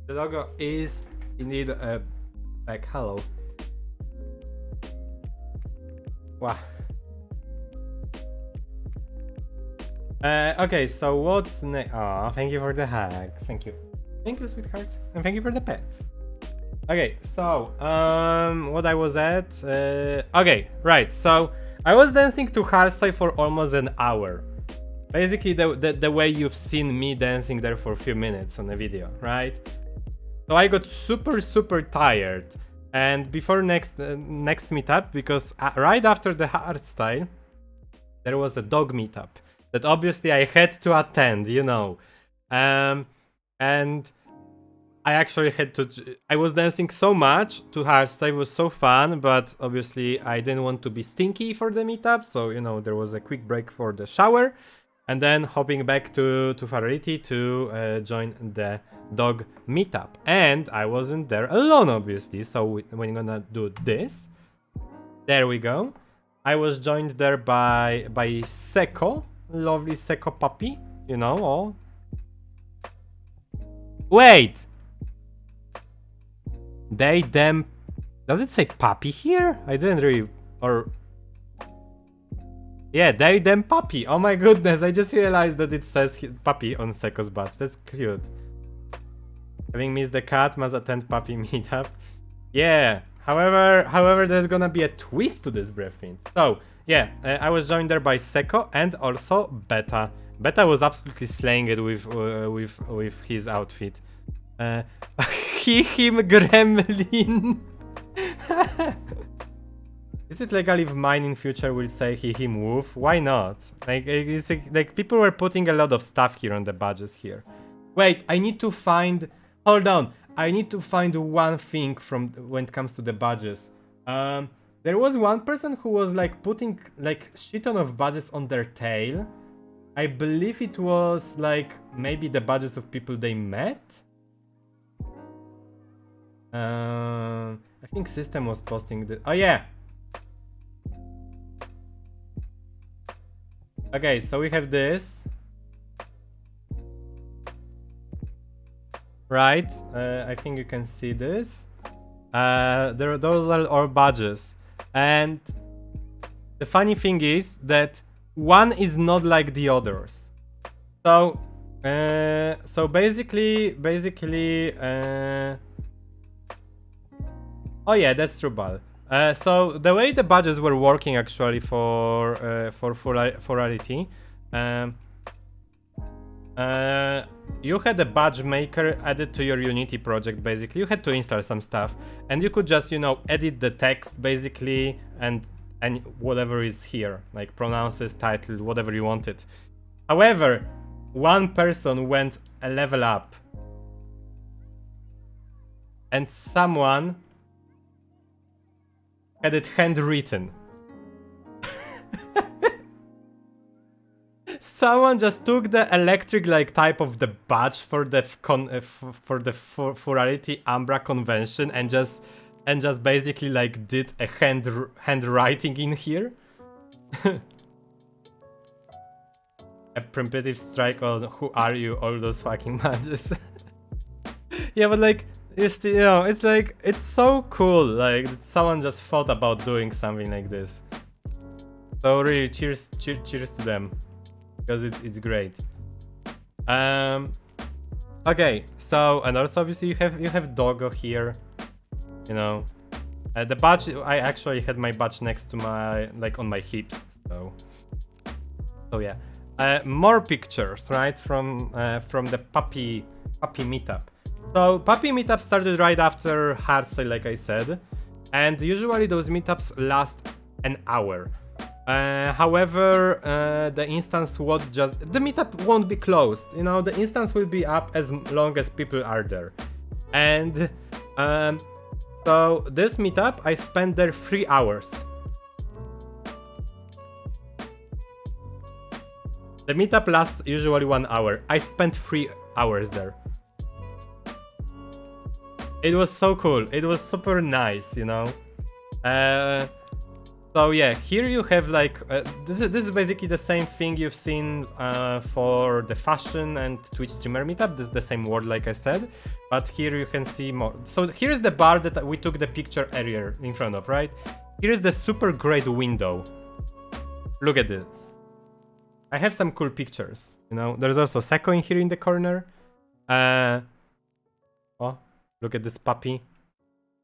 The doggo is indeed back. Hello. Wow. Okay, so what's next? Oh, thank you for the hugs. Thank you. Thank you, sweetheart. And thank you for the pets. Okay, so, what I was at? Okay, right, so I was dancing to hardstyle for almost an hour. Basically the way you've seen me dancing there for a few minutes on the video, right? So I got super tired, and before next meetup, because right after the hardstyle there was a dog meetup that obviously I had to attend, you know, and I actually had to. I was dancing so much to hardstyle, it was so fun, but obviously I didn't want to be stinky for the meetup, so you know there was a quick break for the shower. And then hopping back to Furality to join the dog meetup. And I wasn't there alone, obviously. So we're gonna do this. There we go. I was joined there by Seko lovely Seko puppy, you know, oh. Wait! They, them... Does it say puppy here? I didn't really... Or... Yeah, they, them puppy. Oh my goodness, I just realized that it says puppy on Seko's badge. That's cute. Having missed the cat, must attend puppy meetup. Yeah, however, there's gonna be a twist to this briefing. So, yeah, I was joined there by Seko and also Beta. Beta was absolutely slaying it with his outfit. Him gremlin. Is it legal if mine in future will say him wolf? Why not? Like people were putting a lot of stuff here on the badges here. Wait, I need to find. Hold on, I need to find one thing from when it comes to the badges. There was one person who was like putting like shit ton of badges on their tail. I believe it was like maybe the badges of people they met. I think System was posting the. Oh yeah. Okay, so we have this. Right, I think you can see this. Those are all badges. And the funny thing is that one is not like the others. So, basically, oh yeah, that's true, Bal. So the way the badges were working actually for Furality, you had a badge maker added to your Unity project. Basically, you had to install some stuff, and you could just, you know, edit the text basically, and whatever is here, like pronounces, title, whatever you wanted. However, one person went a level up, and someone had it handwritten. Someone just took the electric like type of the badge for the Furality Umbra convention and just basically like did a handwriting in here. A preemptive strike on who are you, all those fucking badges. Yeah, but like you know, it's like it's so cool like someone just thought about doing something like this. So really cheers to them. Because it's great. Okay, so and also obviously you have Doggo here, you know. The badge, I actually had my badge next to my like on my hips, so yeah. More pictures, right, from the puppy meetup. So puppy meetup started right after hardstyle, like I said, and usually those meetups last an hour. However, the instance won't the meetup won't be closed, you know, the instance will be up as long as people are there. And so this meetup, I spent there 3 hours. The meetup lasts usually 1 hour. I spent 3 hours there. It was so cool, it was super nice, you know. So yeah, here you have like, this is basically the same thing you've seen for the fashion and Twitch streamer meetup. This is the same word like I said, but here you can see more. So here's the bar that we took the picture earlier in front of, right? Here's the super great window. Look at this. I have some cool pictures, you know. There's also Seko in here in the corner. Oh, look at this puppy.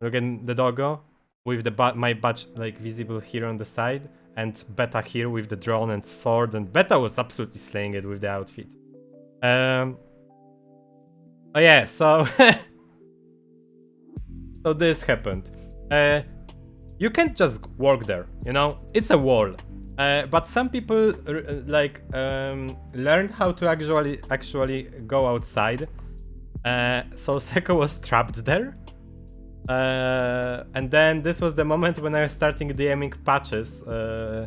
Look at the doggo. With the my badge like visible here on the side, and Beta here with the drone and sword, and Beta was absolutely slaying it with the outfit. Oh yeah, so so this happened. You can't just walk there, you know, it's a wall. But some people like learned how to actually go outside. So Seko was trapped there. And then this was the moment when I was starting DMing Patches, who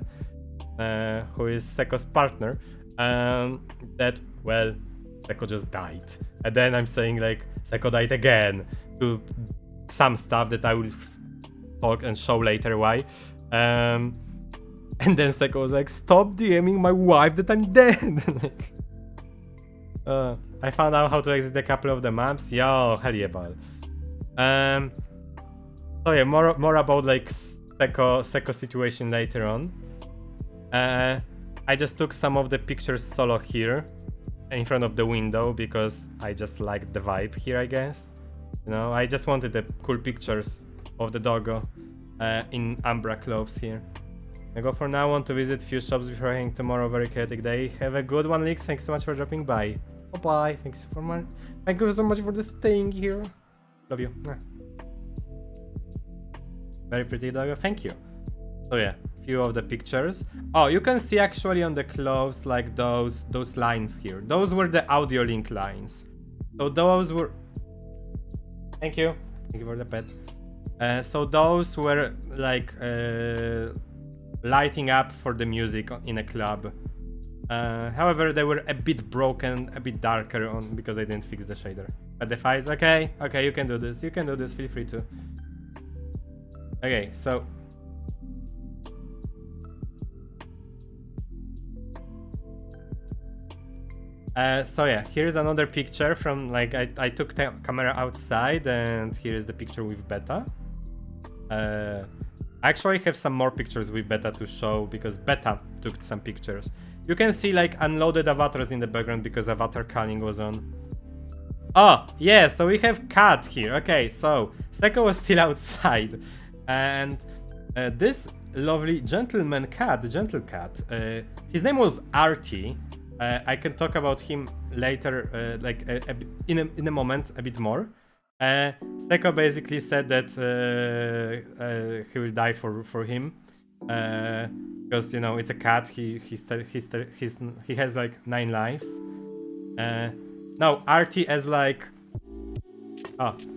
is Seko's partner, that, well, Seko just died. And then I'm saying like, Seko died again, to some stuff that I will talk and show later why. And And then Seko was like, stop DMing my wife that I'm dead. Like, I found out how to exit a couple of the maps. Yo, hell yeah, bud. So yeah, more about like Seko situation later on. I just took some of the pictures solo here in front of the window because I just liked the vibe here, I guess. You know, I just wanted the cool pictures of the doggo in Umbra clothes here. I go for now, want to visit few shops before heading tomorrow. Very chaotic day. Have a good one, Leaks. Thanks so much for dropping by. Bye. Thank you so much for the staying here. Love you. Very pretty doggo. Thank you. So yeah, few of the pictures. Oh, you can see actually on the clothes like those lines here. Those were the audio link lines. So those were. Thank you for the pet. So those were like lighting up for the music in a club. However, they were a bit broken, a bit darker because I didn't fix the shader. But the fights, okay, you can do this. Feel free to. Okay, so. So yeah, here's another picture from like I took the camera outside, and here is the picture with Beta. I actually have some more pictures with Beta to show because Beta took some pictures. You can see like unloaded avatars in the background because avatar calling was on. Oh yeah, so we have cat here. Okay, so Seko was still outside, and this lovely gentle cat, his name was Artie. I can talk about him later, in a moment, a bit more. Seko basically said that he will die for him because you know it's a cat. He has like 9 lives. Now Artie has like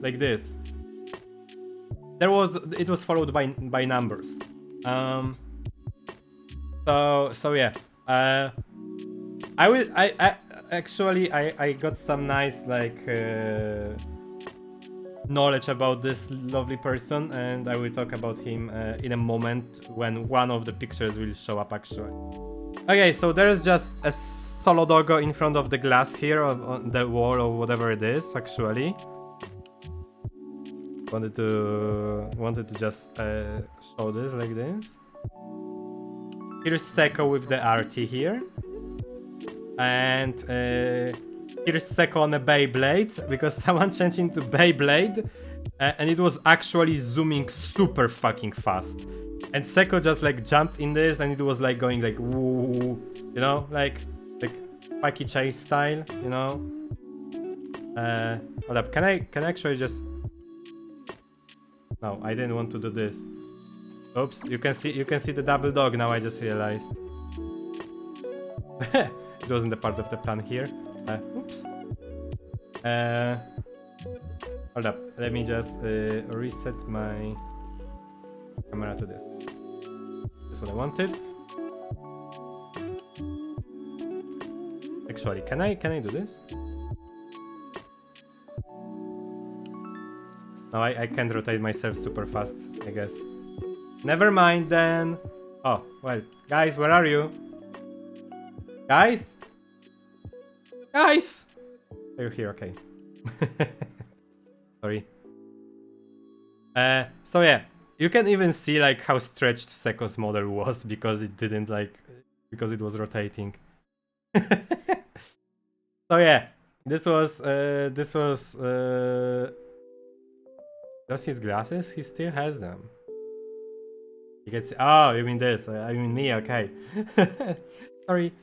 like this. It was followed by numbers. So yeah. I got some nice like knowledge about this lovely person, and I will talk about him in a moment when one of the pictures will show up actually. Okay, so there's just a solo doggo in front of the glass here on the wall or whatever it is actually. Wanted to just show this like this. Here's Seko with the RT here. And here's Seko on a Beyblade, because someone changed into Beyblade, and it was actually zooming super fucking fast. And Seko just like jumped in this, and it was like going like woo, you know, like Spikey chase style, you know. Hold up, can I actually just? No, I didn't want to do this. Oops, you can see the double dog now. I just realized. It wasn't a part of the plan here. Oops. Hold up. Let me just reset my camera to this. That's what I wanted. Actually, can I do this? No, I can't rotate myself super fast, I guess. Never mind then. Oh, well, guys, where are you? Guys? Guys! You're here, okay. Sorry. So yeah, you can even see like how stretched Seko's model was because it didn't because it was rotating. So yeah, this was those his glasses? He still has them. You can see, oh, you mean this, I mean me, okay. Sorry.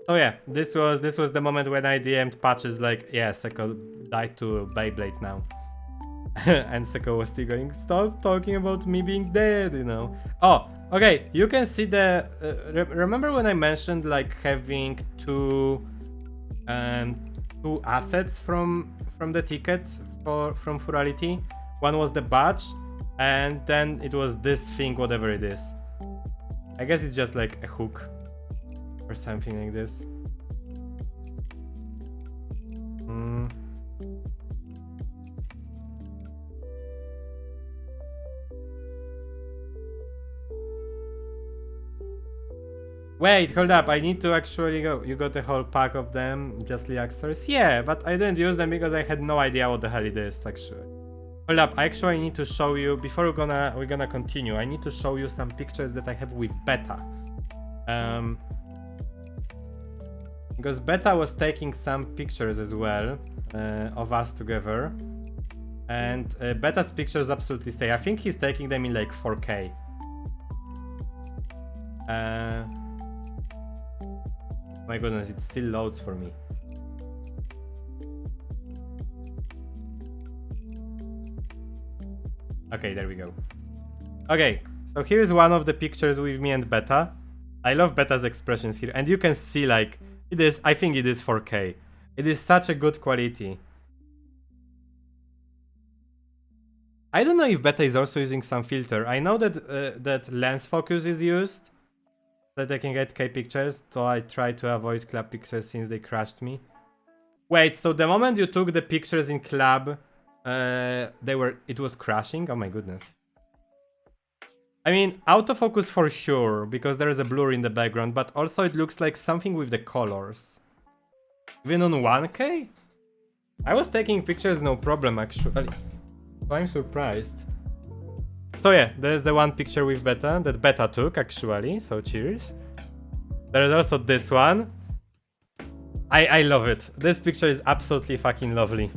So yeah, this was the moment when I DM'd Patches like, yeah, Seko died to Beyblade now. And Seko was still going, stop talking about me being dead, you know. Oh, okay, you can see the remember when I mentioned like having two assets from the ticket from Furality? One was the badge, and then it was this thing, whatever it is. I guess it's just like a hook or something like this. Wait, hold up, I need to actually go. You got a whole pack of them, just Liaxers? Yeah, but I didn't use them because I had no idea what the hell it is, actually. Hold up, I actually need to show you, before we're gonna continue, I need to show you some pictures that I have with Beta. Because Beta was taking some pictures as well, of us together. And Beta's pictures absolutely stay. I think he's taking them in like 4K. My goodness, it still loads for me. Okay, there we go. Okay, so here's one of the pictures with me and Beta. I love Beta's expressions here, and you can see like, I think it is 4K. It is such a good quality. I don't know if Beta is also using some filter. I know that that lens focus is used, that I can get 8K pictures, so I try to avoid club pictures since they crashed me. Wait, so the moment you took the pictures in club, it was crashing? Oh my goodness. I mean, autofocus for sure, because there is a blur in the background, but also it looks like something with the colors. Even on 1K? I was taking pictures no problem actually. I'm surprised. So yeah, there's the one picture with Beta that Beta took actually, so cheers. There's also this one. I love it. This picture is absolutely fucking lovely.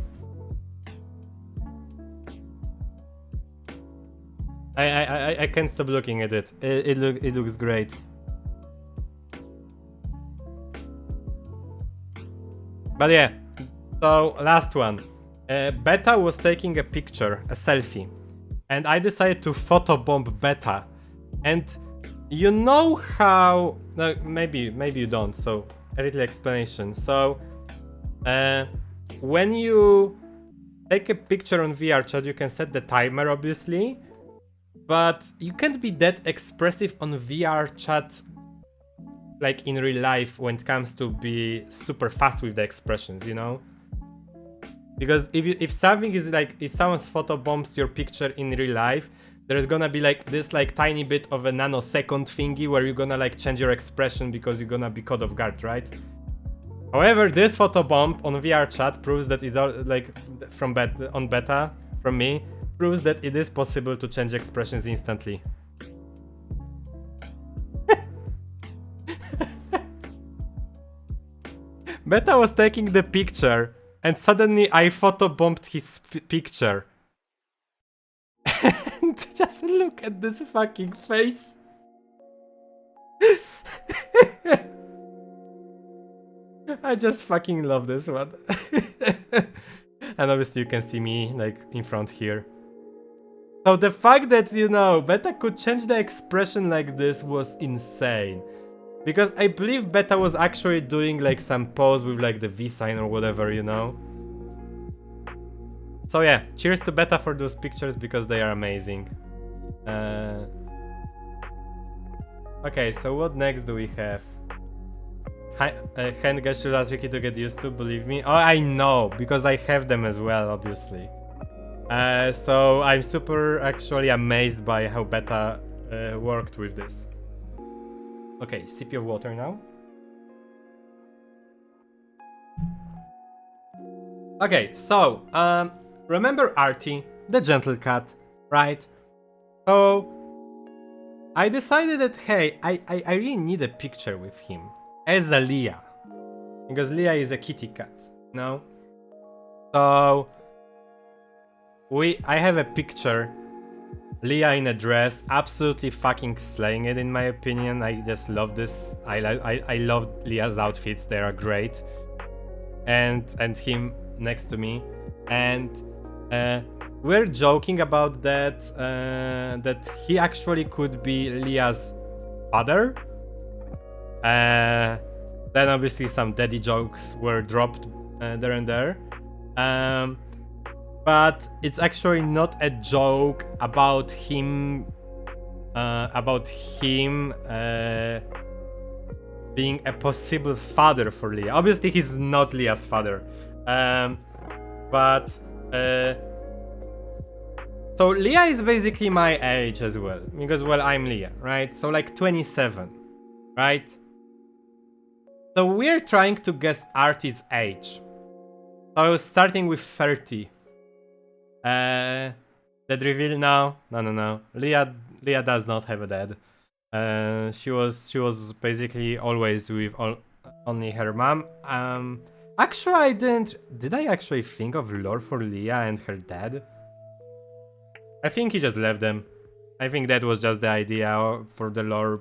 I can't stop looking at it. It looks great. But yeah, so last one. Beta was taking a picture, a selfie. And I decided to photobomb Beta. And you know how... No, maybe you don't, so a little explanation. So, when you take a picture on VR chat, you can set the timer, obviously. But you can't be that expressive on VR chat like in real life when it comes to be super fast with the expressions, you know? Because if something is like, if someone's photo bombs your picture in real life, there's gonna be like this like tiny bit of a nanosecond thingy where you're gonna like change your expression because you're gonna be caught off guard, right? However, this photo bomb on VR chat proves that it's all like on beta from me proves that it is possible to change expressions instantly. Beta was taking the picture. And suddenly I photobombed his picture. And just look at this fucking face. I just fucking love this one. And obviously you can see me like in front here. So the fact that, you know, Beta could change the expression like this was insane. Because I believe Beta was actually doing like some pose with like the V sign or whatever, you know? So yeah, cheers to Beta for those pictures because they are amazing. Okay, so what next do we have? Hand gestures are tricky to get used to, believe me. Oh, I know, because I have them as well, obviously. So I'm super actually amazed by how Beta worked with this. Okay, sip of water now. Okay, so, remember Artie, the gentle cat, right? So, I decided that, hey, I really need a picture with him as a Leah. Because Leah is a kitty cat, no? So, I have a picture. Leah in a dress, absolutely fucking slaying it in my opinion. I just love this. I love Leah's outfits, they are great. And him next to me. And we're joking about that, that he actually could be Leah's father. Then obviously some daddy jokes were dropped there and there. But it's actually not a joke about him being a possible father for Leah. Obviously, he's not Leah's father. So Leah is basically my age as well. Because, well, I'm Leah, right? So like 27, right? So we're trying to guess Artie's age. So I was starting with 30. That reveal now? No. Leah does not have a dad. She was basically always with only her mom. Actually, I didn't. Did I actually think of lore for Leah and her dad? I think he just left them. I think that was just the idea for the lore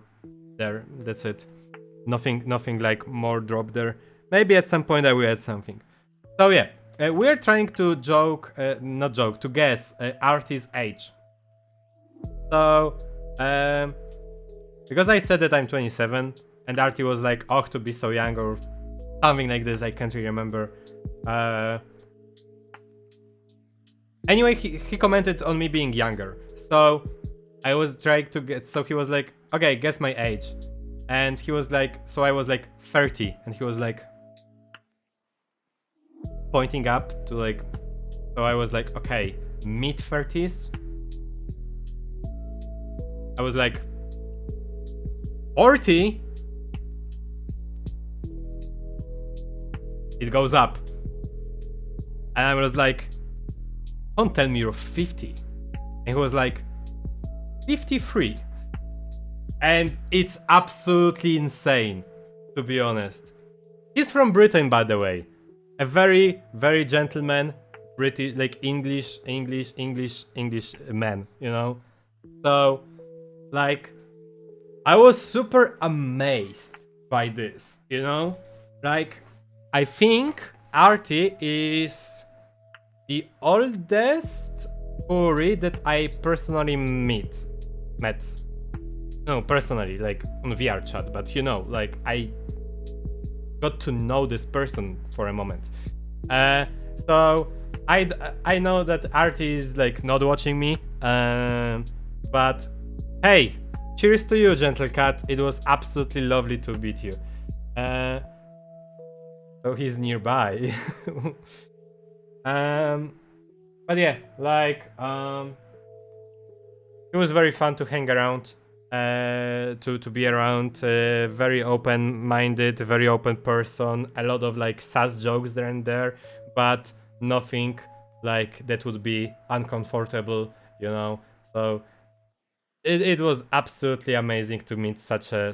there. That's it. Nothing like more drop there. Maybe at some point I will add something. So yeah, we're trying to to guess Artie's age. So, because I said that I'm 27, and Artie was like, "Oh, to be so young," or something like this. I can't really remember. Anyway, he commented on me being younger, so I was trying to get. So he was like, "Okay, guess my age," and he was like, so I was like 30, and he was like pointing up to like. So I was like, okay, mid 30s. I was like 40. It goes up. And I was like, don't tell me you're 50. And he was like, 53. And it's absolutely insane, to be honest. He's from Britain, by the way. A very, very gentleman, British, like English man, you know? So, like, I was super amazed by this, you know? Like, I think Artie is the oldest furry that I personally met. No, personally, like on VR chat, but you know, like I got to know this person for a moment. So I know that Artie is like not watching me, but hey, cheers to you, gentle cat. It was absolutely lovely to meet you. So he's nearby. But yeah, like it was very fun to hang around, to be around. Very open-minded, very open person. A lot of like sass jokes there and there, but nothing like that would be uncomfortable, you know. So it was absolutely amazing to meet such a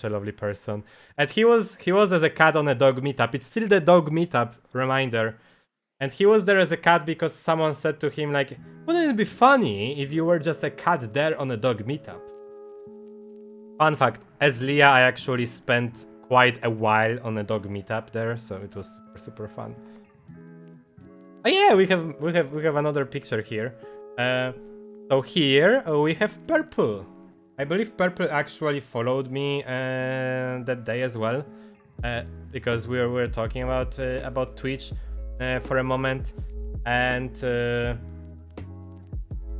lovely person. And he was as a cat on a dog meetup. It's still the dog meetup reminder. And he was there as a cat because someone said to him like, wouldn't it be funny if you were just a cat there on a dog meetup? Fun fact, as Leah I actually spent quite a while on a dog meetup there, so it was super fun. Oh yeah, we have another picture here. So here we have Purple. I believe Purple actually followed me that day as well, because we were talking about Twitch for a moment, and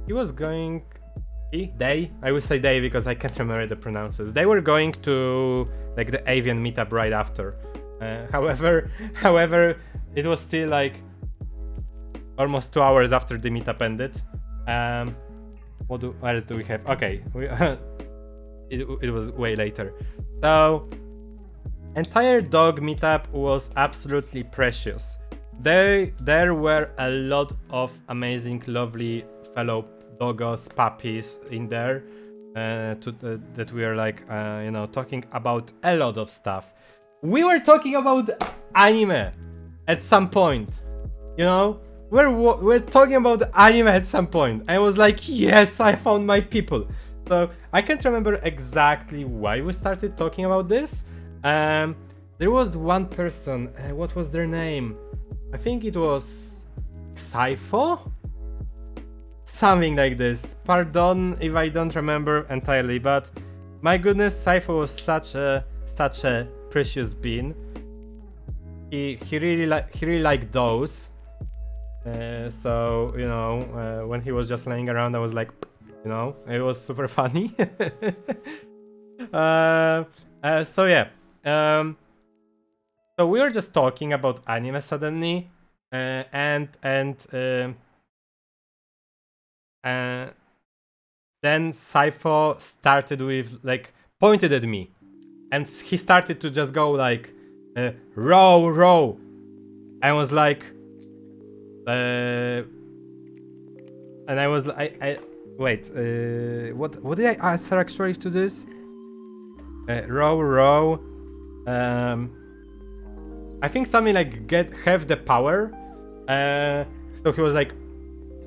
he was going. I will say they because I can't remember the pronounces. They were going to like the avian meetup right after. However, it was still like almost 2 hours after the meetup ended. What else do we have? Okay, it was way later. So, entire dog meetup was absolutely precious. There were a lot of amazing, lovely fellow doggos, puppies in there, that we are like, you know, talking about a lot of stuff. We were talking about anime at some point, you know. We're talking about anime at some point. I was like, yes, I found my people. So I can't remember exactly why we started talking about this. There was one person. What was their name? I think it was Xypho? Something like this. Pardon if I don't remember entirely, but my goodness, Xypho was such a precious bean. He really liked those. So, you know, when he was just laying around, I was like, you know, it was super funny. So yeah. So we were just talking about anime suddenly, and then Cypho started with like pointed at me, and he started to just go like, row, row. I was like, and I was, wait, what did I answer actually to this? Row, row. I think something like have the power. So he was like,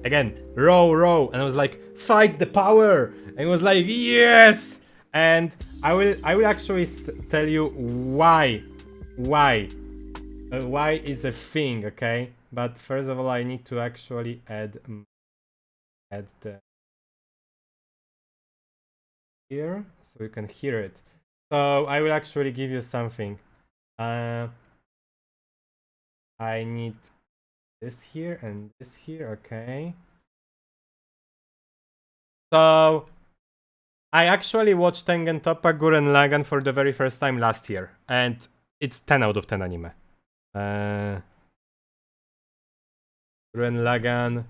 again, row, row, and I was like, fight the power, and he was like, yes. And I will actually tell you why is a thing, okay? But first of all, I need to actually add the here so you can hear it. So I will actually give you something. I need this here and this here, okay? So I actually watched Tengen Toppa Gurren Lagann for the very first time last year, and it's 10 out of 10 anime. Gurren Lagann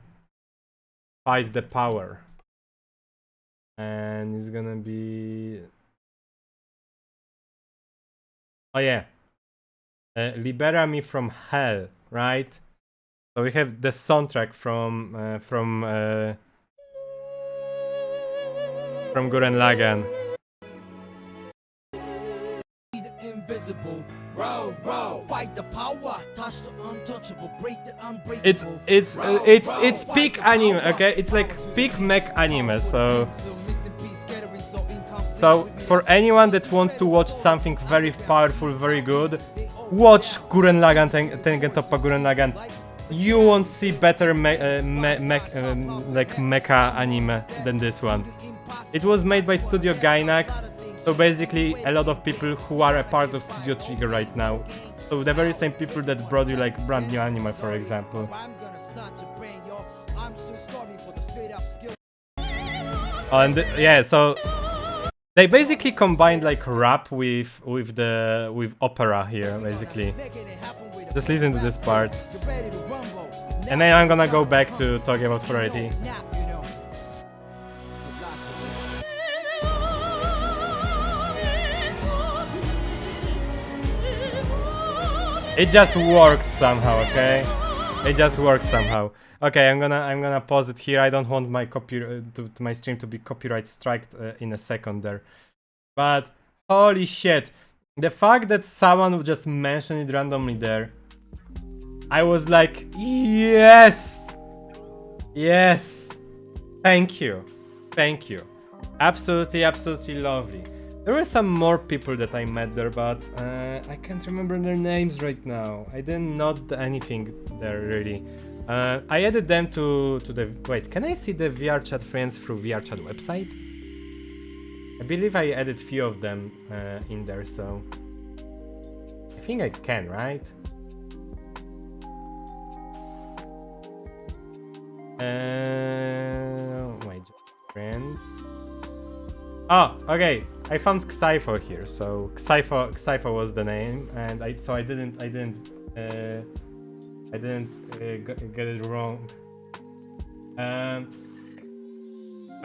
Fight the Power. And it's gonna be... Oh yeah. Libera Me from Hell, right? So we have the soundtrack from Gurren Lagann. Invisible, row, row, fight the power, touch the untouchable, break the unbreakable. It's peak anime, okay? It's like peak mech anime, so for anyone that wants to watch something very powerful, very good, watch Gurren Lagann, Tengen Toppa Gurren Lagann. You won't see better like mecha anime than this one. It was made by Studio Gainax, so basically a lot of people who are a part of Studio Trigger right now. So the very same people that brought you like brand new anime, for example. And yeah, so they basically combined like rap with opera here, basically. Just listen to this part. And then I'm gonna go back to talking about Furality. It just works somehow, okay? It just works somehow. Okay, I'm gonna pause it here. I don't want my my stream to be copyright striked in a second there. But holy shit, the fact that someone would just mention it randomly there, I was like, yes, yes, thank you, absolutely lovely. There were some more people that I met there, but I can't remember their names right now. I didn't note anything there really. I added them to the... Wait, can I see the VRChat friends through VRChat website? I believe I added few of them in there, so... I think I can, right? Wait, friends... Oh, okay. I found Xypho here, so Xypho was the name, and I didn't get it wrong.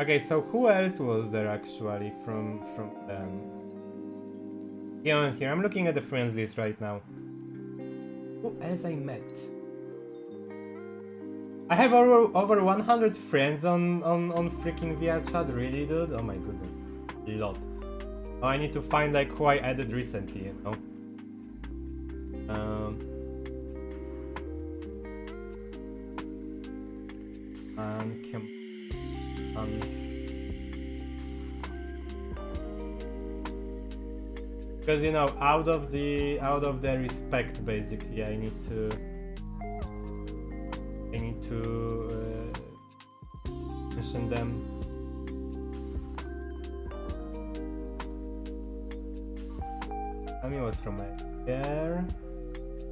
Okay, so who else was there actually from them? Yeah, here I'm looking at the friends list right now. Who else I met? I have over 100 friends on freaking VRChat, really, dude? Oh my goodness, a lot. Oh, I need to find like who I added recently, you know. Because you know, out of the respect, basically, I need to mention them. Ami was from there.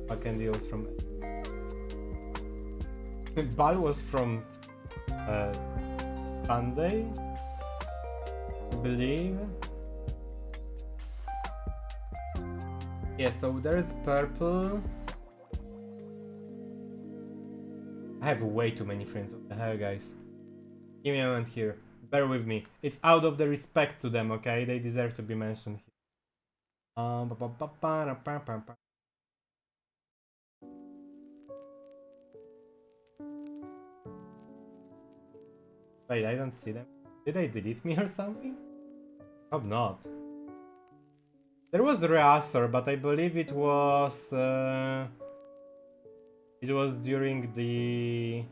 Pakendi was from. Bal was from Sunday, I believe. Yeah, so there's purple. I have way too many friends. What the hell, guys? Give me a moment here. Bear with me. It's out of the respect to them, okay? They deserve to be mentioned here. Wait, I don't see them. Did they delete me or something? Hope not. There was Reasor, but I believe it was during the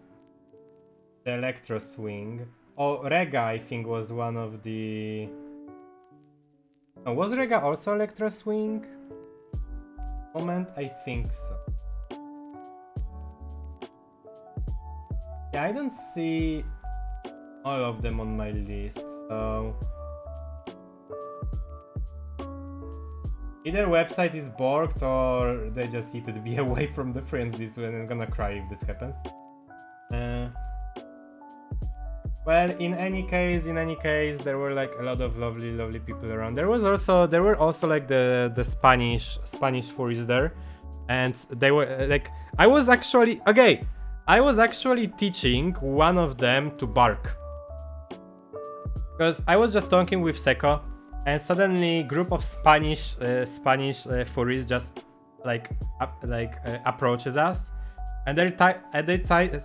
Electro Swing. Oh, Rega, I think, was one of the... Oh, was Rega also Electro Swing moment? I think so. Yeah, I don't see all of them on my list, so... Either website is borked or they just needed to be away from the friends list, and I'm gonna cry if this happens. Well, in any case, there were like a lot of lovely people around. There were also like the Spanish furries there, and they were like, I was actually teaching one of them to bark, because I was just talking with Seko, and suddenly group of Spanish furries just approaches us, and they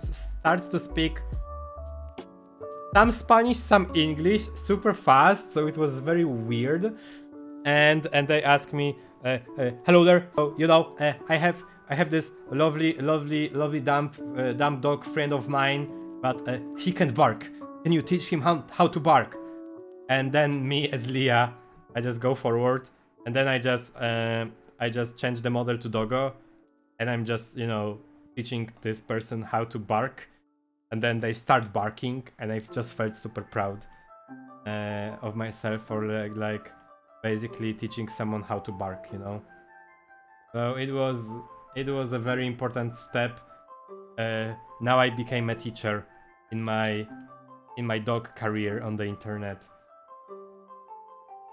starts to speak some Spanish, some English, super fast, so it was very weird. And they asked me, hello there. So I have this lovely dumb dog friend of mine, but he can't bark. Can you teach him how to bark? And then me as Leah, I just go forward, and then I just change the model to Doggo, and I'm just teaching this person how to bark. And then they start barking, and I just felt super proud of myself for like basically teaching someone how to bark, So it was a very important step. Now I became a teacher in my dog career on the internet.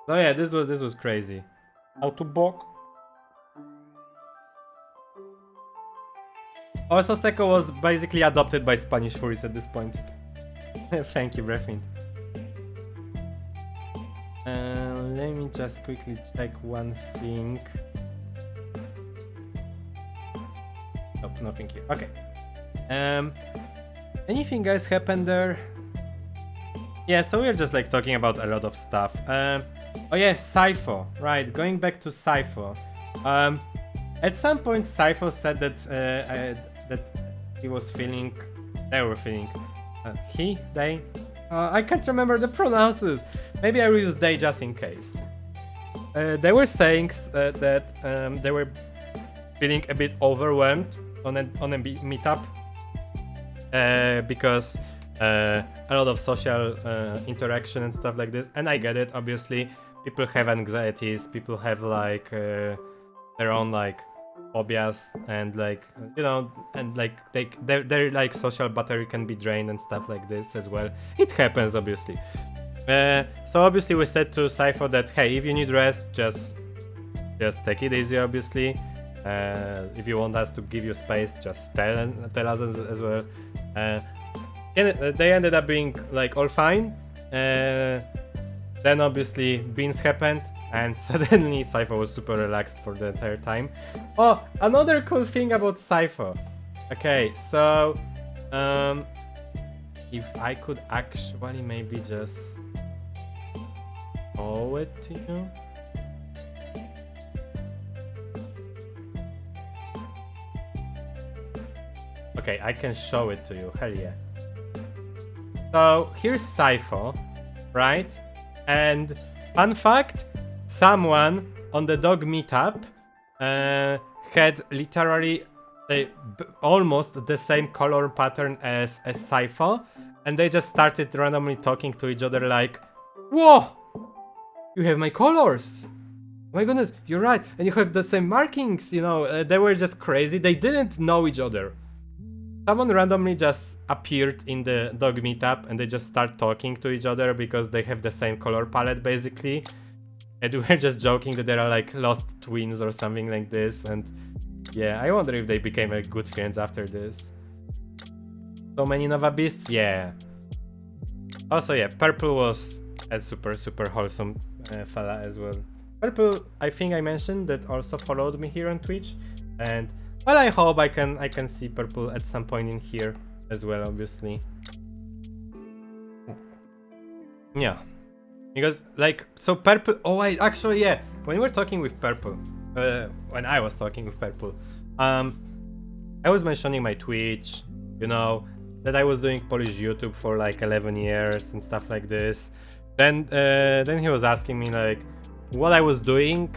So yeah, this was crazy. How to bark. Also, Seko was basically adopted by Spanish furries at this point. Thank you, Brefint. Let me just quickly check one thing. Nope, nothing here. Okay. Anything else happened there? Yeah, so we're just like talking about a lot of stuff. Oh yeah, Sypho. Right, going back to Sypho. At some point, Sypho said that they were feeling, they, I can't remember the pronouns. Maybe I will use they just in case. They were saying that they were feeling a bit overwhelmed on a meetup because a lot of social interaction and stuff like this. And I get it, obviously. People have anxieties, people have like their own like phobias, and and their like social battery can be drained and stuff like this as well. It happens, obviously. So obviously we said to Sypho that, hey, if you need rest, just take it easy, obviously. If you want us to give you space, just tell us as well. They ended up being like all fine. Then obviously beans happened, and suddenly Sypho was super relaxed for the entire time. Oh, another cool thing about Sypho. Okay, so if I could actually maybe just show it to you. Okay, I can show it to you. Hell yeah. So here's Sypho, right? And fun fact, someone on the dog meetup had literally almost the same color pattern as Sypho, and they just started randomly talking to each other like, whoa, you have my colors. My goodness, you're right, and you have the same markings, they were just crazy. They didn't know each other. Someone randomly just appeared in the dog meetup, and they just start talking to each other because they have the same color palette, basically. And we're just joking that they are like lost twins or something like this. And yeah, I wonder if they became like good friends after this. So many Nova Beasts, yeah. Also, yeah, Purple was a super wholesome fella as well. Purple, I think I mentioned that also followed me here on Twitch, and well, I hope I can see Purple at some point in here as well, obviously. Yeah. Because, like, so Purple... Oh, wait, actually, yeah. When we were talking with Purple, when I was talking with Purple, I was mentioning my Twitch, you know, that I was doing Polish YouTube for like 11 years and stuff like this. Then he was asking me, like, what I was doing,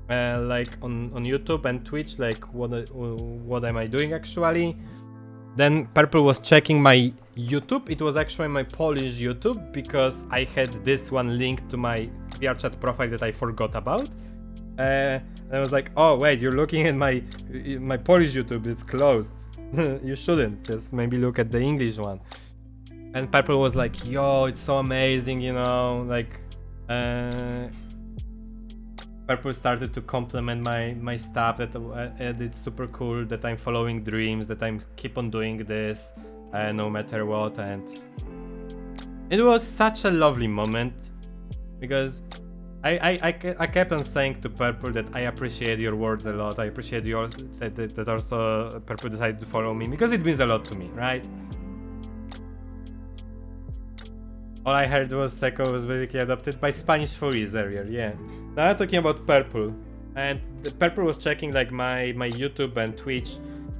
like, on YouTube and Twitch, like, what am I doing actually. Then Purple was checking my YouTube. It was actually my Polish YouTube because I had this one linked to my VRChat profile that I forgot about. And I was like, oh wait, you're looking at my Polish YouTube, it's closed. You shouldn't, just maybe look at the English one. And Purple was like, yo, it's so amazing, you know, like, Purple started to compliment my stuff, that it's super cool, that I'm following dreams, that I'm keep on doing this, no matter what. And it was such a lovely moment, because I kept on saying to Purple that I appreciate your words a lot. I appreciate yours, that also Purple decided to follow me, because it means a lot to me, right? All I heard was Seco was basically adopted by Spanish furries earlier, yeah. Now I'm talking about Purple. And the Purple was checking like my YouTube and Twitch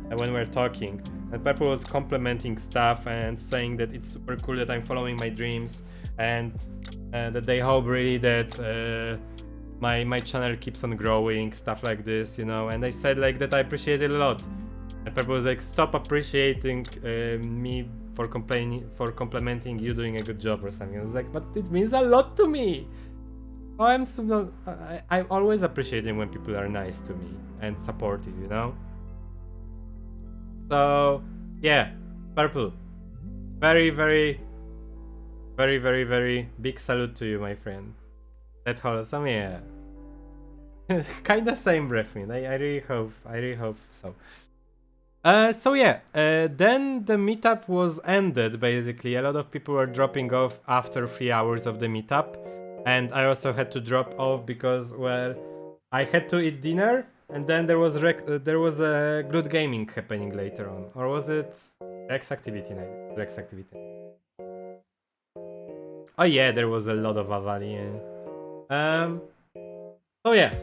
when we were talking. And Purple was complimenting stuff and saying that it's super cool that I'm following my dreams, and that they hope really that my channel keeps on growing, stuff like this, you know. And I said like that I appreciate it a lot. And Purple was like, stop appreciating me for complimenting you doing a good job or something. I was like, but it means a lot to me. Oh, I'm always appreciating when people are nice to me and supportive, you know. So yeah, Purple, very big salute to you, my friend. That wholesome, yeah. Kinda same breath, man. I really hope so. So yeah, then the meetup was ended, basically. A lot of people were dropping off after 3 hours of the meetup, and I also had to drop off because, well, I had to eat dinner, and then there was a Glut Gaming happening later on. Or was it Rex Activity night? Rex Activity. Oh yeah, there was a lot of Avali. So yeah,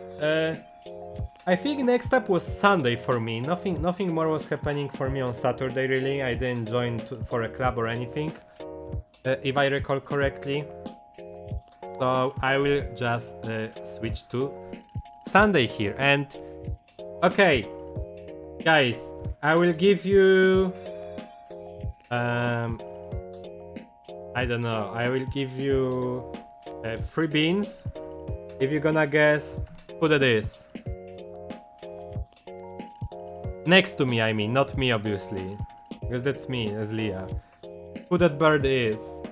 I think next up was Sunday for me. Nothing more was happening for me on Saturday, really. I didn't join for a club or anything, if I recall correctly. So I will just switch to Sunday here. And okay, guys, I will give you I don't know. I will give you 3 beans if you're gonna guess who that is. Next to me, I mean, not me, obviously, because that's me as Leah. Who that bird is?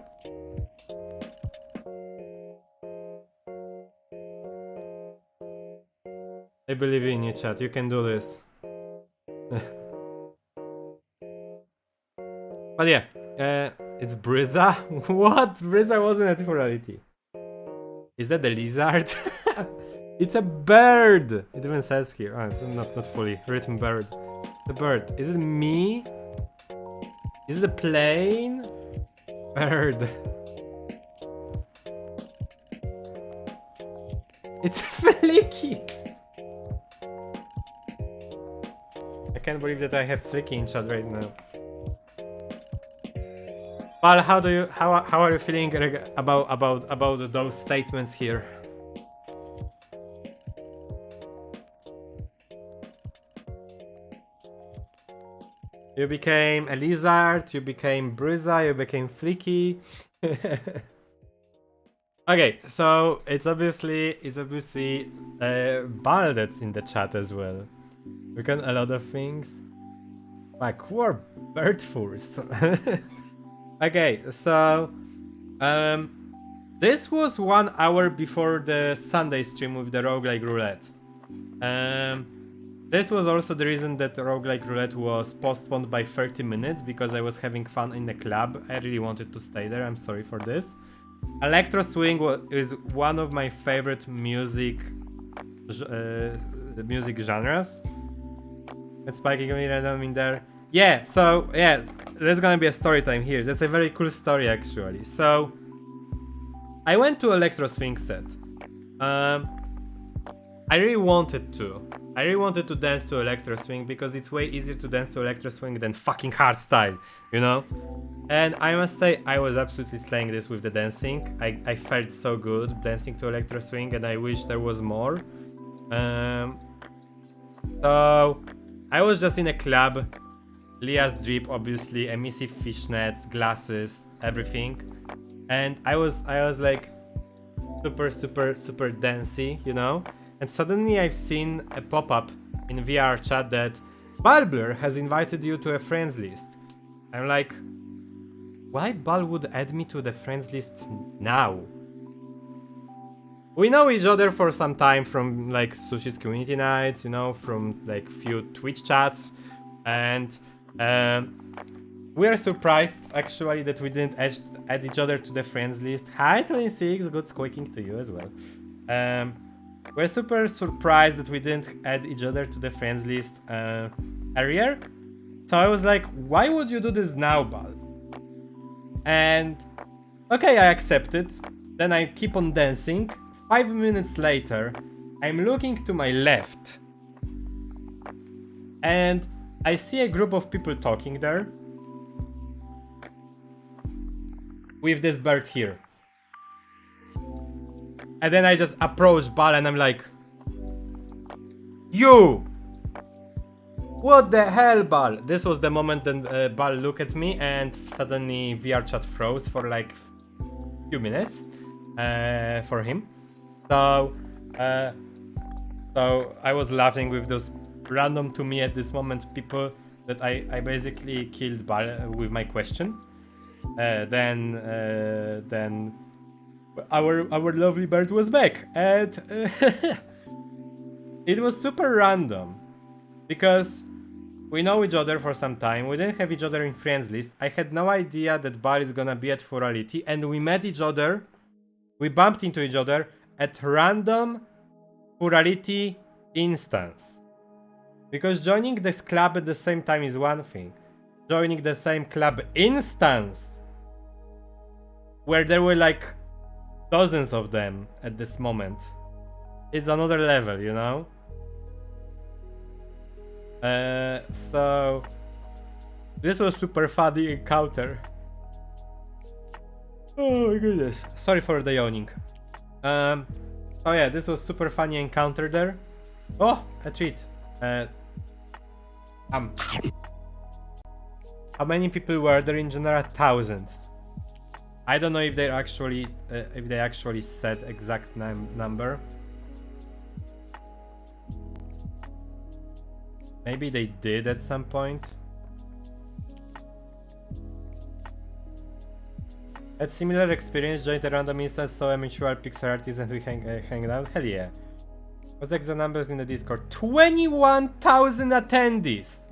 I believe in you, chat. You can do this. But yeah, it's Brizza. What? Brizza wasn't at Furality. Is that the lizard? It's a bird. It even says here. Oh, not fully written bird. The bird. Is it me? Is it a plane? Bird. It's Flicky. I can't believe that I have Flicky in chat right now. Well, how are you feeling about those statements here? You became a lizard, you became Brizza, you became Flicky. Okay, so it's obviously Bal that's in the chat as well. We got a lot of things. Like, who are bird furs? Okay, so this was 1 hour before the Sunday stream with the roguelike roulette. This was also the reason that roguelike roulette was postponed by 30 minutes, because I was having fun in the club. I really wanted to stay there. I'm sorry for this. Electro swing is one of my favorite music genres. And Spikey going random in there. Yeah, so yeah, there's gonna be a story time here. That's a very cool story actually. So I went to Electro Swing set. I really wanted to. I really wanted to dance to Electro Swing because it's way easier to dance to Electro Swing than fucking hardstyle, you know? And I must say, I was absolutely slaying this with the dancing. I felt so good dancing to Electro Swing, and I wish there was more. So I was just in a club, Leah's drip, obviously, emissive fishnets, glasses, everything, and I was like super dancey, you know. And suddenly I've seen a pop-up in VR chat that Balblur has invited you to a friends list. I'm like, why Bal would add me to the friends list now? We know each other for some time from like Sushi's community nights, you know, from like few Twitch chats, and we are surprised actually that we didn't add each other to the friends list. Hi 26, good squeaking to you as well. We're super surprised that we didn't add each other to the friends list earlier. So I was like, why would you do this now, Bal? And okay, I accept it. Then I keep on dancing. 5 minutes later, I'm looking to my left, and I see a group of people talking there with this bird here. And then I just approach Bal and I'm like, you! What the hell, Bal? This was the moment that Bal looked at me and suddenly VR chat froze for like few minutes for him. So I was laughing with those random to me at this moment people that I basically killed Bal with my question. Then our lovely bird was back, and it was super random because we know each other for some time. We didn't have each other in friends list. I had no idea that Bal is gonna be at Furality, and we met each other. We bumped into each other at random Furality instance. Because joining this club at the same time is one thing. Joining the same club instance, where there were like dozens of them at this moment, it's another level, you know? So this was super funny encounter. Oh my goodness. Sorry for the yawning. Oh yeah, this was super funny encounter there. Oh, a treat. How many people were there in general? Thousands. I don't know if they actually said exact number. Maybe they did at some point. Had similar experience, joined a random instance, saw a mutual pixel artist and we hanged out. Hell yeah. What's the exact numbers in the Discord? 21,000 attendees!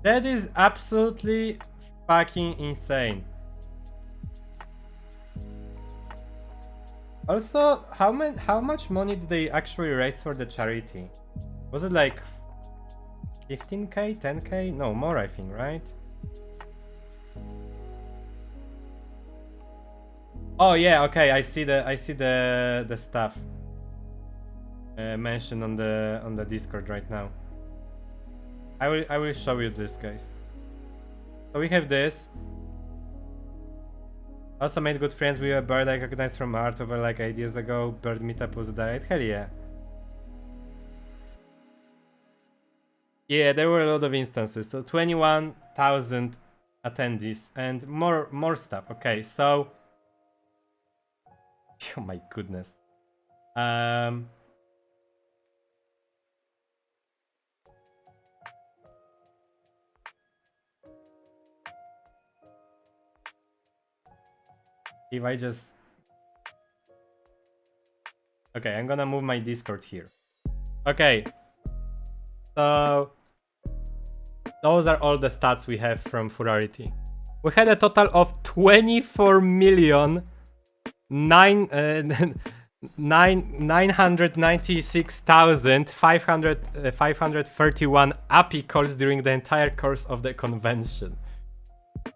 That is absolutely fucking insane. Also, how much money did they actually raise for the charity? Was it like 15k, 10k? No, more I think, right? Oh yeah, okay, I see the stuff mentioned on the Discord right now. I will show you this, guys. So we have this. Also made good friends with a bird I recognized from art over like 8 years ago. Bird meetup was a diet. Hell yeah. Yeah, there were a lot of instances. So 21,000 attendees and more stuff. Okay, so oh my goodness. If I just... Okay, I'm gonna move my Discord here. Okay. So... those are all the stats we have from Furality. We had a total of 24 million 996,531 API calls during the entire course of the convention.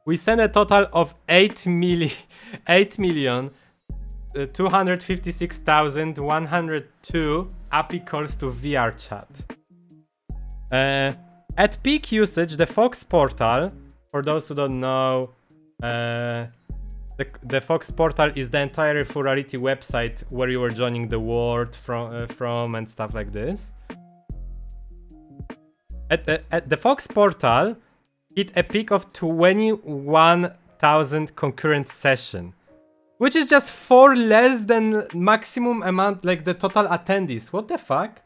We sent a total of 8,256,102 API calls to VRChat. At peak usage, the Fox portal, for those who don't know, the Fox portal is the entire Furality website where you were joining the world from and stuff like this. At the Fox portal hit a peak of 21,000 concurrent session, which is just 4 less than maximum amount, like the total attendees. What the fuck?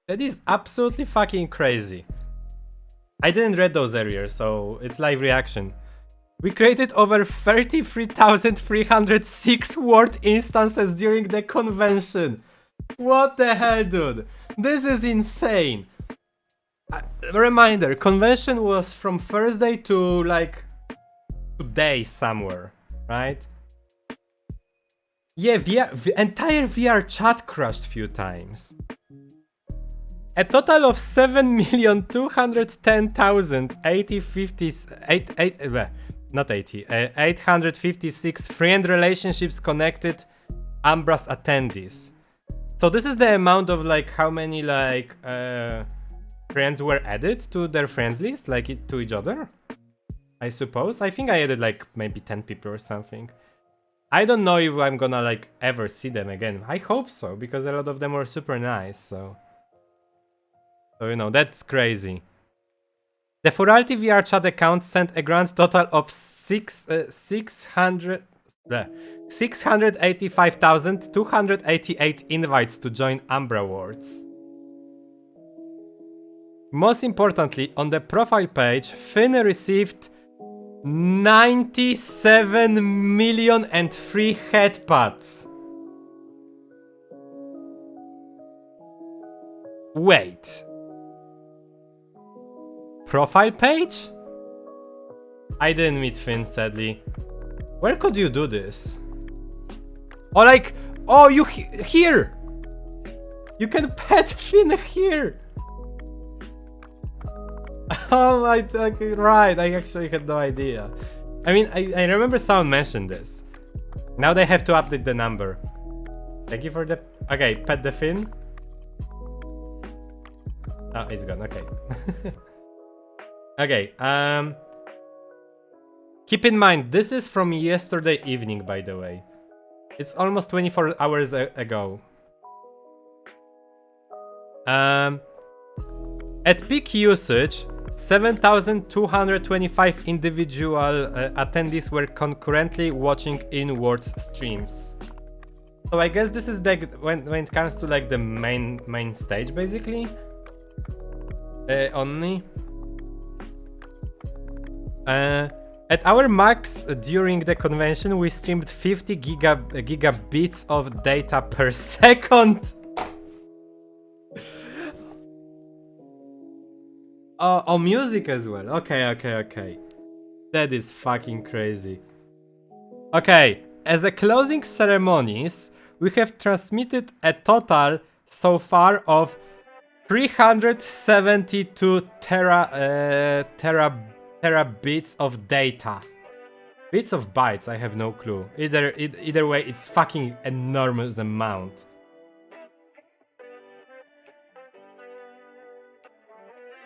That is absolutely fucking crazy. I didn't read those earlier, so it's live reaction. We created over 33,306 word instances during the convention. What the hell, dude? This is insane. Reminder, convention was from Thursday to like today somewhere, right? Yeah, entire VR chat crashed a few times. A total of 856 friend relationships connected Umbra's attendees. So this is the amount of like how many like friends were added to their friends list, like to each other, I suppose. I think I added like maybe 10 people or something. I don't know if I'm gonna like ever see them again. I hope so, because a lot of them were super nice, so you know, that's crazy. The Furality VR chat account sent a grand total of 685,288 invites to join Umbra Worlds. Most importantly, on the profile page, Finn received 97 million and free headpats. Wait. Profile page? I didn't meet Finn, sadly. Where could you do this? Oh, like, oh, you here! You can pet Finn here! Oh my, right, I actually had no idea. I mean, I remember someone mentioned this. Now they have to update the number. Thank you for the... Okay, pet the Finn. Oh, it's gone, okay. Okay, keep in mind, this is from yesterday evening, by the way. It's almost 24 hours ago. At peak usage, 7,225 individual attendees were concurrently watching in-words streams. So I guess this is like when it comes to like the main stage, basically. Only. At our max during the convention, we streamed 50 gigabits of data per second. Oh, music as well. Okay. That is fucking crazy. Okay, as a closing ceremonies, we have transmitted a total so far of 372 terabits of data. Bits of bytes, I have no clue. Either way, it's fucking enormous amount.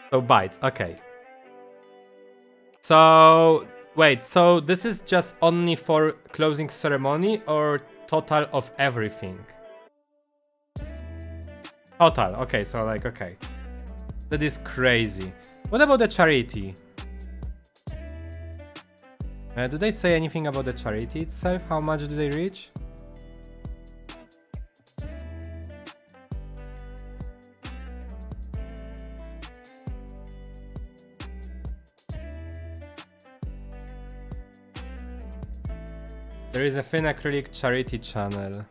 So bytes, okay. So wait, so this is just only for closing ceremony or total of everything? Total, okay, so like, okay. That is crazy. What about the charity? Do they say anything about the charity itself? How much do they reach? There is a thin acrylic charity channel.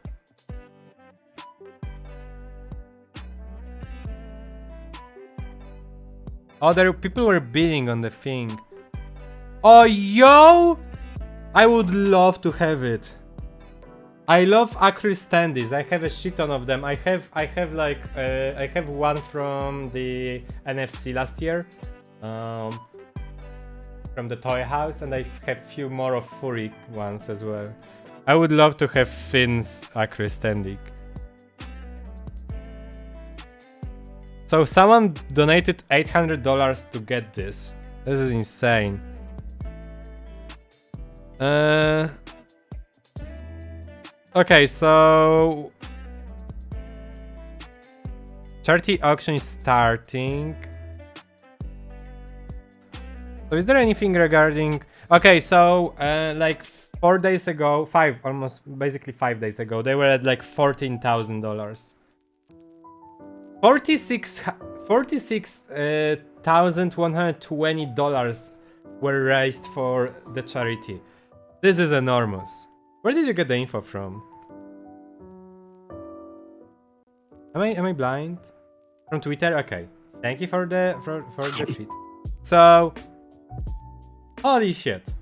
Oh, there people were bidding on the thing. Oh, yo! I would love to have it. I love acrylic standees. I have a shit ton of them. I have like I have one from the NFC last year, from the toy house, and I have few more of furry ones as well. I would love to have Finn's acrylic standee. So someone donated $800 to get this. This is insane. Okay, so charity auction is starting. So is there anything regarding? Okay, so like 4 days ago, basically 5 days ago, they were at like $14,000. $46,120 were raised for the charity. This is enormous. Where did you get the info from? Am I blind? From Twitter? Okay. Thank you for the tweet. So, holy shit.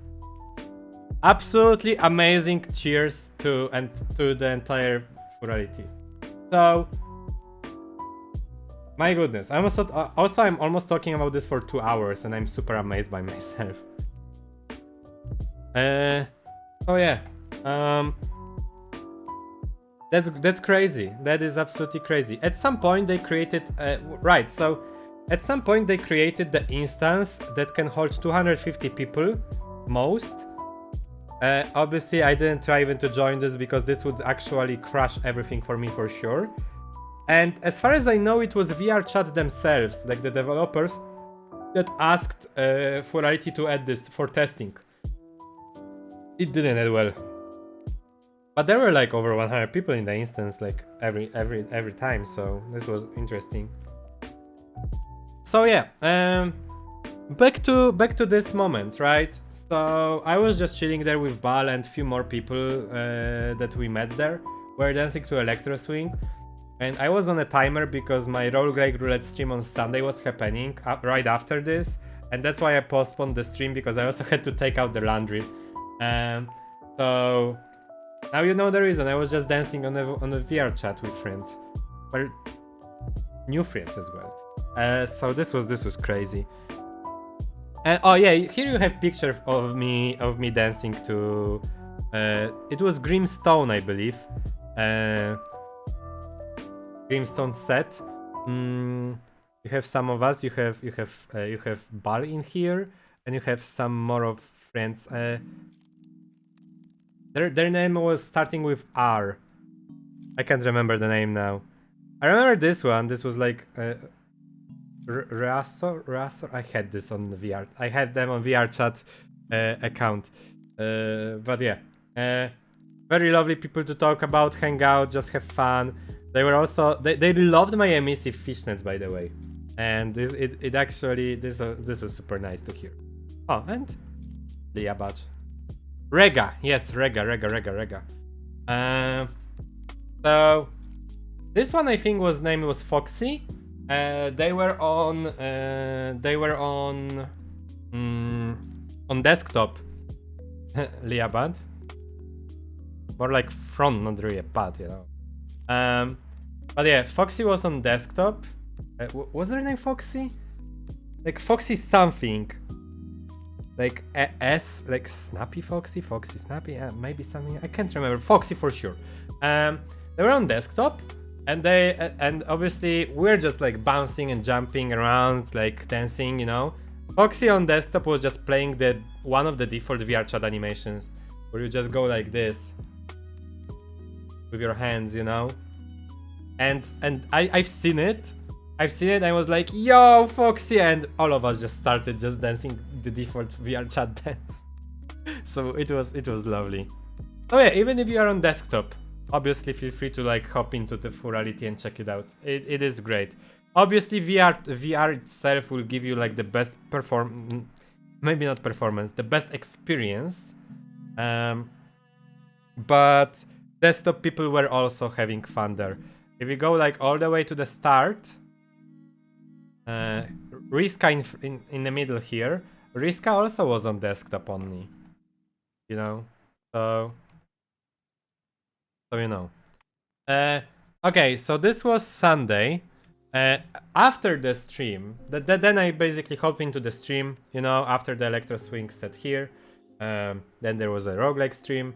Absolutely amazing cheers to the entire Furality. So, my goodness. I'm almost talking about this for 2 hours and I'm super amazed by myself. Oh yeah. That's crazy. That is absolutely crazy. At some point they created right, so at some point they created the instance that can hold 250 people most. Obviously I didn't try even to join this because this would actually crash everything for me for sure. And as far as I know, it was VRChat themselves, like the developers, that asked Furality to add this for testing. It didn't end well. But there were like over 100 people in the instance, like every time, so this was interesting. So yeah, back to this moment, right? So I was just chilling there with Bal and a few more people that we met there. We're dancing to Electro Swing, and I was on a timer because my Roll Greg Roulette stream on Sunday was happening right after this, and that's why I postponed the stream because I also had to take out the laundry. So now you know the reason. I was just dancing on a VR chat with friends, well, new friends as well. So this was crazy. And oh yeah, here you have picture of me dancing to. It was Grimstone, I believe. Grimstone set. You have some of us. You have Bal in here, and you have some more of friends. Their name was starting with R. I can't remember the name now. I remember this one. This was like Rasor. I had this on the VR. I had them on VR chat account. But yeah, very lovely people to talk about, hang out, just have fun. They were also they loved my emissive fishnets, by the way, and it actually this was super nice to hear. Oh, and Leah badge. Rega, yes, Rega. So this one I think name was Foxy. They were on desktop. Leah bad. More like front, not really a pad, you know. But yeah, Foxy was on desktop. Was her name Foxy? Like Foxy something. Like S, like Snappy Foxy Snappy, maybe something. I can't remember. Foxy for sure. They were on desktop, and obviously we're just like bouncing and jumping around, like dancing, you know. Foxy on desktop was just playing one of the default VR chat animations, where you just go like this with your hands, you know. And I've seen it. I was like, yo, Foxy, and all of us just started just dancing the default VR chat dance. So it was lovely. Oh yeah, even if you are on desktop, obviously feel free to like hop into the Furality and check it out. It is great. Obviously VR itself will give you like the best maybe not performance, the best experience. But desktop people were also having fun there. If you go like all the way to the start, Riska in the middle here. Riska also was on desktop only, you know. So so you know. Okay, so this was Sunday. After the stream, then I basically hopped into the stream, you know, after the Electro Swing set here. Then there was a roguelike stream.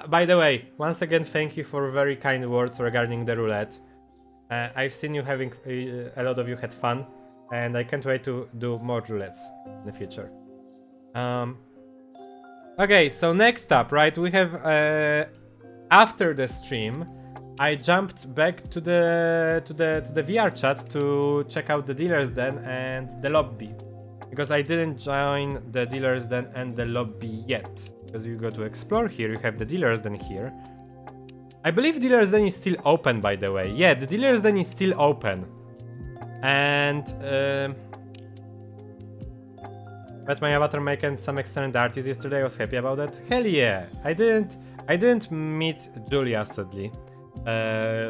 By the way, once again, thank you for very kind words regarding the roulette. I've seen you having, a lot of you had fun, and I can't wait to do more roulettes in the future. Okay, so next up, right, we have, after the stream, I jumped back to the VR chat to check out the dealer's den and the lobby, because I didn't join the dealer's den and the lobby yet. Because you go to explore here, you have the dealer's den here. I believe dealer's den is still open, by the way. Yeah, the dealer's den is still open, and met my avatar making some excellent artists yesterday. I was happy about that. Hell yeah! I didn't meet Julia, sadly.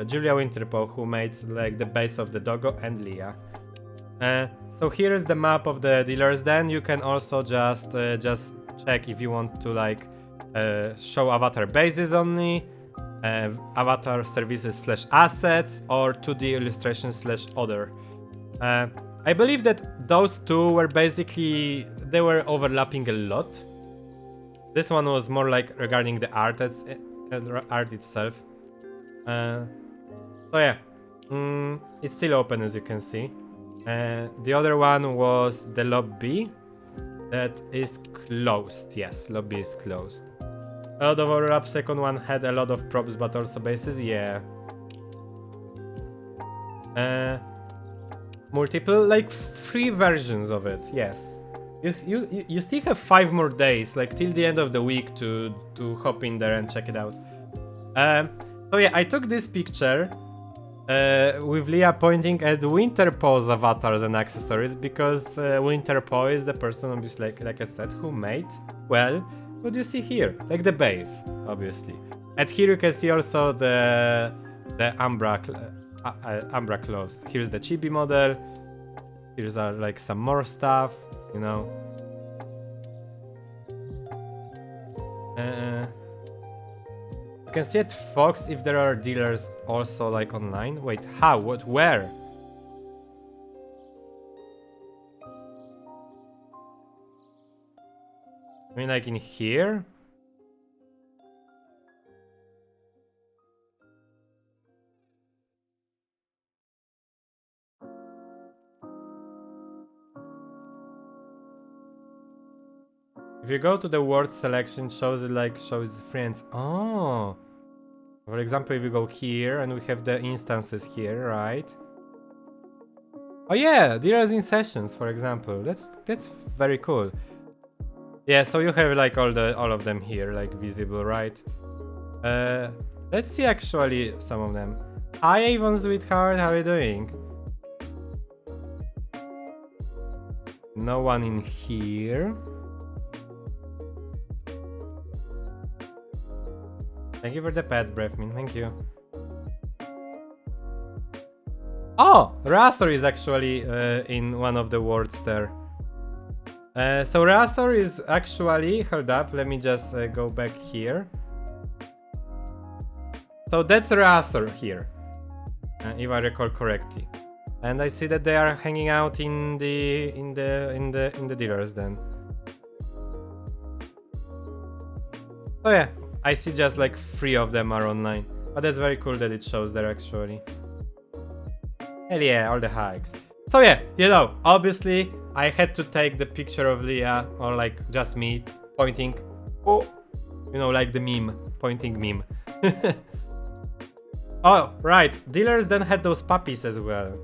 Julia Winterpool, who made like the base of the Doggo, and Leah. So here is the map of the dealers. Then you can also just check if you want to like show avatar bases only, avatar services / assets, or 2D illustrations / other. I believe that those two were basically, they were overlapping a lot. This one was more like regarding the art itself. So yeah, it's still open, as you can see. The other one was the lobby that is closed. Yes, lobby is closed. A lot of overlap. Second one had a lot of props, but also bases. Yeah. Multiple, like 3 versions of it. Yes. You still have 5 more days, like till the end of the week, to hop in there and check it out. So yeah, I took this picture with Leah pointing at Winterpool's avatars and accessories, because Winterpool is the person, obviously, like I said, who made, well, what do you see here? Like the base, obviously. And here you can see also the Umbra clothes. Here's the chibi model. Here's like some more stuff, you know. You can see at Fox if there are dealers also like online. Wait, how? What? Where? I mean, like in here? If you go to the word selection, shows friends. Oh. For example, if you go here and we have the instances here, right? Oh yeah, dealers in sessions, for example. That's very cool. Yeah, so you have like all of them here, like visible, right? Let's see actually some of them. Hi Avon sweetheart, how are you doing? No one in here. Thank you for the pet, Brefmin, thank you. Oh! Razor is actually in one of the words there. So Razor is actually, hold up, let me just go back here. So that's Razor here, if I recall correctly. And I see that they are hanging out in the dealers then. So yeah, I see just like 3 of them are online. But that's very cool that it shows there actually. Hell yeah, all the hikes. So yeah, you know, obviously I had to take the picture of Leah, or like just me pointing. Oh, you know, like the meme, pointing meme. Oh, right, dealers then had those puppies as well.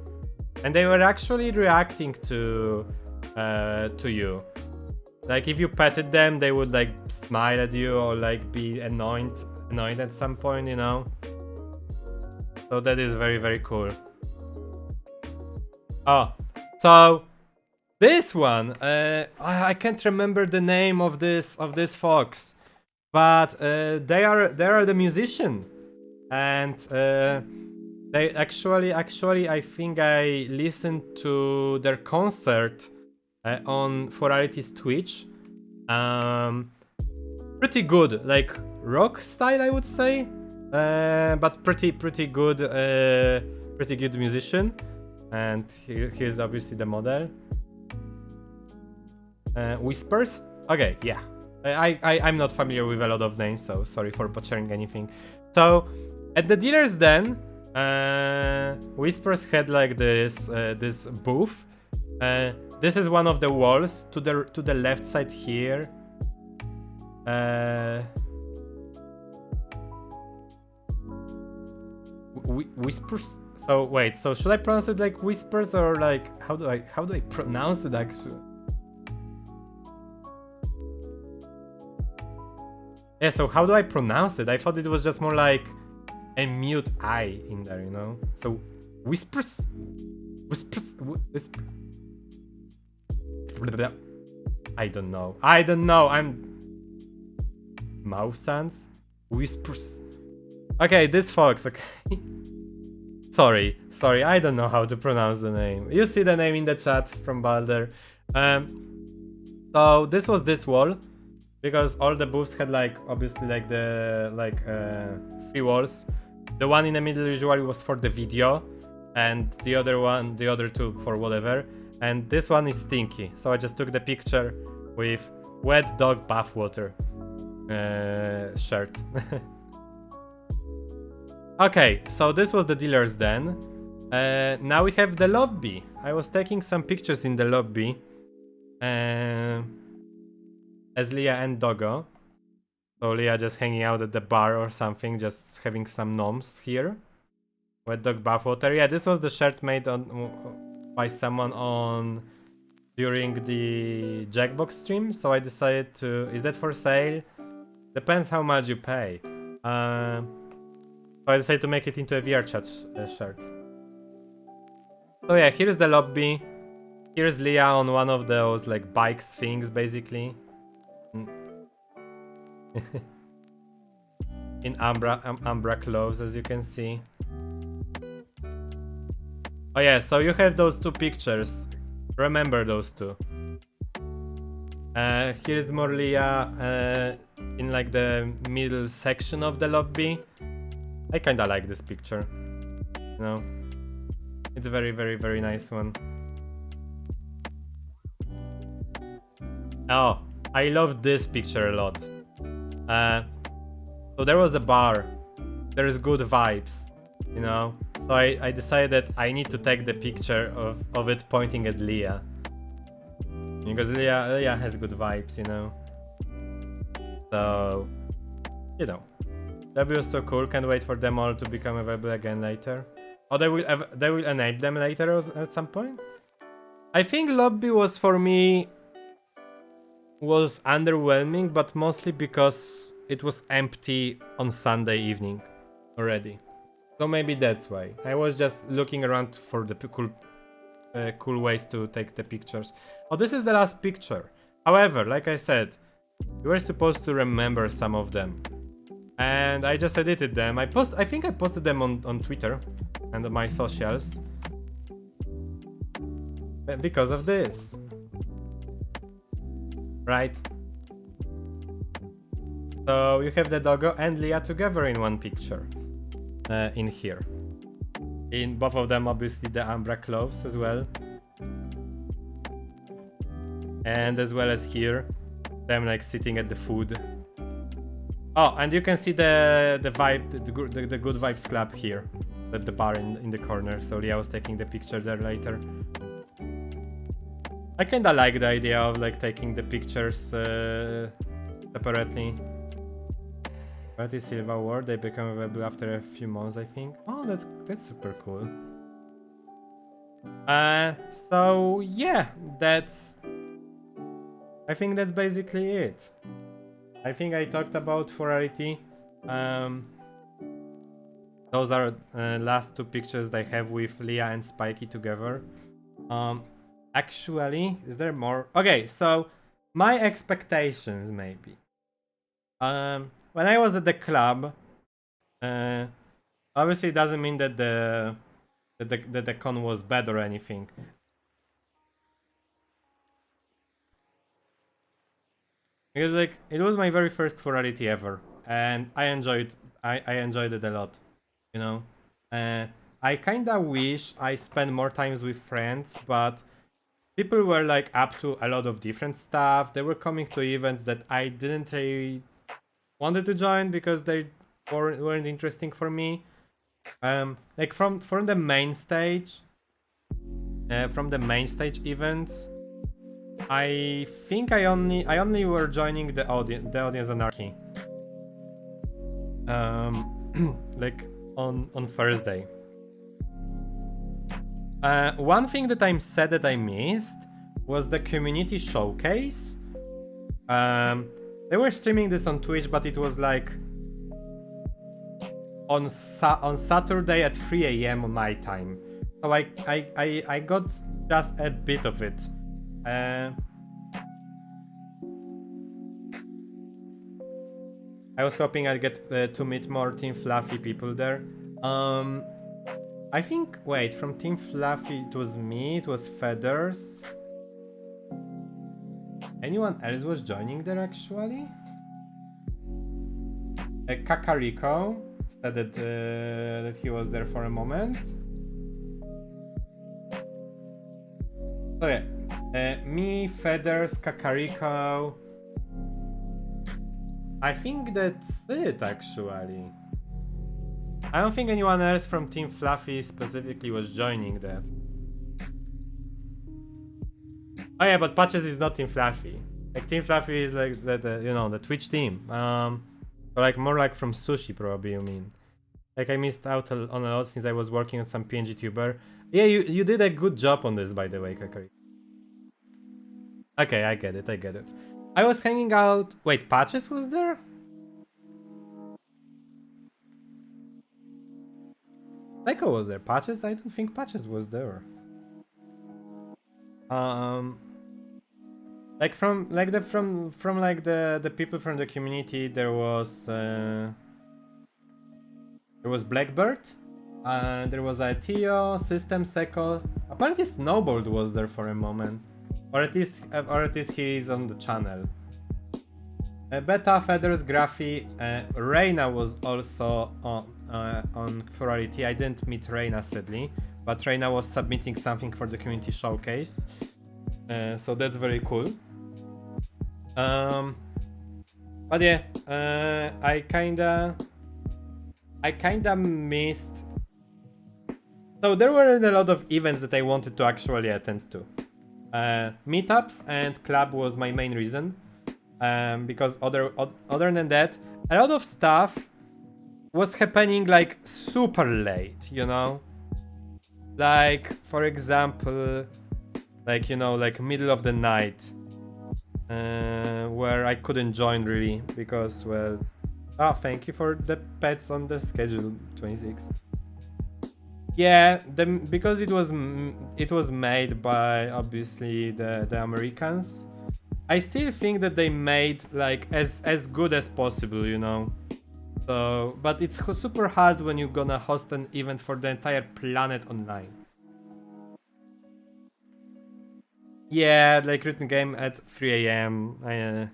And they were actually reacting to you. Like if you petted them, they would like smile at you or like be annoyed at some point, you know. So that is very, very cool. Oh, so this one, I can't remember the name of this fox, but they are the musician, and they actually I think I listened to their concert on Furality's Twitch. Pretty good, like rock style, I would say. but pretty good musician. And here's obviously the model. Whispers. Okay, yeah. I'm not familiar with a lot of names, so sorry for butchering anything. So at the dealer's den, Whispers had like this booth. This is one of the walls to the left side here. Whispers. So wait. So should I pronounce it like Whispers or like how do I pronounce it actually? Yeah. So how do I pronounce it? I thought it was just more like a mute I in there, you know. So Whispers. I don't know. I'm mouth sounds. Whispers. Okay, this fox. Okay. Sorry. I don't know how to pronounce the name. You see the name in the chat from Balder. So this was this wall, because all the booths had like obviously like the three walls. The one in the middle usually was for the video, and the other two for whatever. And this one is Stinky, so I just took the picture with wet dog bathwater shirt. Okay, so this was the dealer's den. Now we have the lobby. I was taking some pictures in the lobby as Leah and Doggo. So Leah just hanging out at the bar or something, just having some noms here. Wet dog bathwater. Yeah, this was the shirt made by someone during the Jackbox stream. So I decided to. Is that for sale? Depends how much you pay. So I decided to make it into a VR chat shirt. So yeah, here's the lobby. Here's Leah on one of those like bikes things, basically. In Umbra clothes, as you can see. Oh yeah, so you have those two pictures. Remember those two. Here's more Leah in like the middle section of the lobby. I kinda like this picture. You know, it's a very nice one. Oh, I love this picture a lot. So there was a bar. There's good vibes, you know. So I decided I need to take the picture of it pointing at Leah. Because Leah has good vibes, you know. So, you know. That was so cool. Can't wait for them all to become available again later. Oh, they will enable them later at some point. I think lobby was for me was underwhelming, but mostly because it was empty on Sunday evening already. So maybe that's why. I was just looking around for the cool ways to take the pictures. Oh, this is the last picture. However, like I said, you were supposed to remember some of them. And I just edited them. I think I posted them on Twitter and on my socials. Because of this. Right? So you have the Doggo and Leah together in one picture. In here. In both of them, obviously, the Umbra clothes as well. And as well as here, them like sitting at the food. Oh, and you can see the vibe, the Good Vibes Club here. At the bar in the corner. So Leah was taking the picture there later. I kinda like the idea of like taking the pictures separately. What is Silva Award? They become available after a few months, I think. Oh, that's super cool. So yeah, I think that's basically it. I think I talked about Furality. Those are last two pictures I have with Leah and Spikey together. Actually, is there more? Okay, so my expectations maybe. When I was at the club, obviously it doesn't mean that the con was bad or anything. Because like it was my very first Furality ever, and I enjoyed I enjoyed it a lot, you know. I kinda wish I spent more times with friends, but people were like up to a lot of different stuff. They were coming to events that I didn't really wanted to join because they weren't interesting for me. Like from the main stage, from the main stage events, I think I only were joining the audience anarchy. Like on Thursday. One thing that I'm sad that I missed was the community showcase. They were streaming this on Twitch, but it was like on Saturday at 3 a.m. on my time. So I got just a bit of it. I was hoping I'd get to meet more Team Fluffy people there. I think, wait, from Team Fluffy it was me, it was Feathers. Anyone else was joining there actually? Kakariko said that he was there for a moment. So yeah, me, Feathers, Kakariko. I think that's it actually. I don't think anyone else from Team Fluffy specifically was joining that. Oh yeah, but Patches is not Team Fluffy. Like Team Fluffy is like the Twitch team. So like more like from Sushi probably, you mean. Like I missed out on a lot since I was working on some PNG tuber. Yeah, you did a good job on this, by the way, Kakari. Okay, I get it. I was hanging out. Wait, Patches was there? Psycho was there. Patches? I don't think Patches was there. Like from the people from the community, there was Blackbird, there was Theo, System, Seko. Apparently Snowboard was there for a moment, or at least he is on the channel. Beta, Feathers, Graphy, Reina was also on Furality. I didn't meet Reina sadly, but Reina was submitting something for the community showcase, so that's very cool. But yeah, I kinda missed. So there weren't a lot of events that I wanted to actually attend to. Meetups and club was my main reason. Because other than that, a lot of stuff was happening like super late, you know? Like, for example, like, you know, like middle of the night, where I couldn't join really because, well, thank you for the pets on the schedule, 26. Yeah, because it was made by obviously the Americans. I still think that they made like as good as possible, you know. So, but it's super hard when you're gonna host an event for the entire planet online. Yeah, like written game at 3 a.m.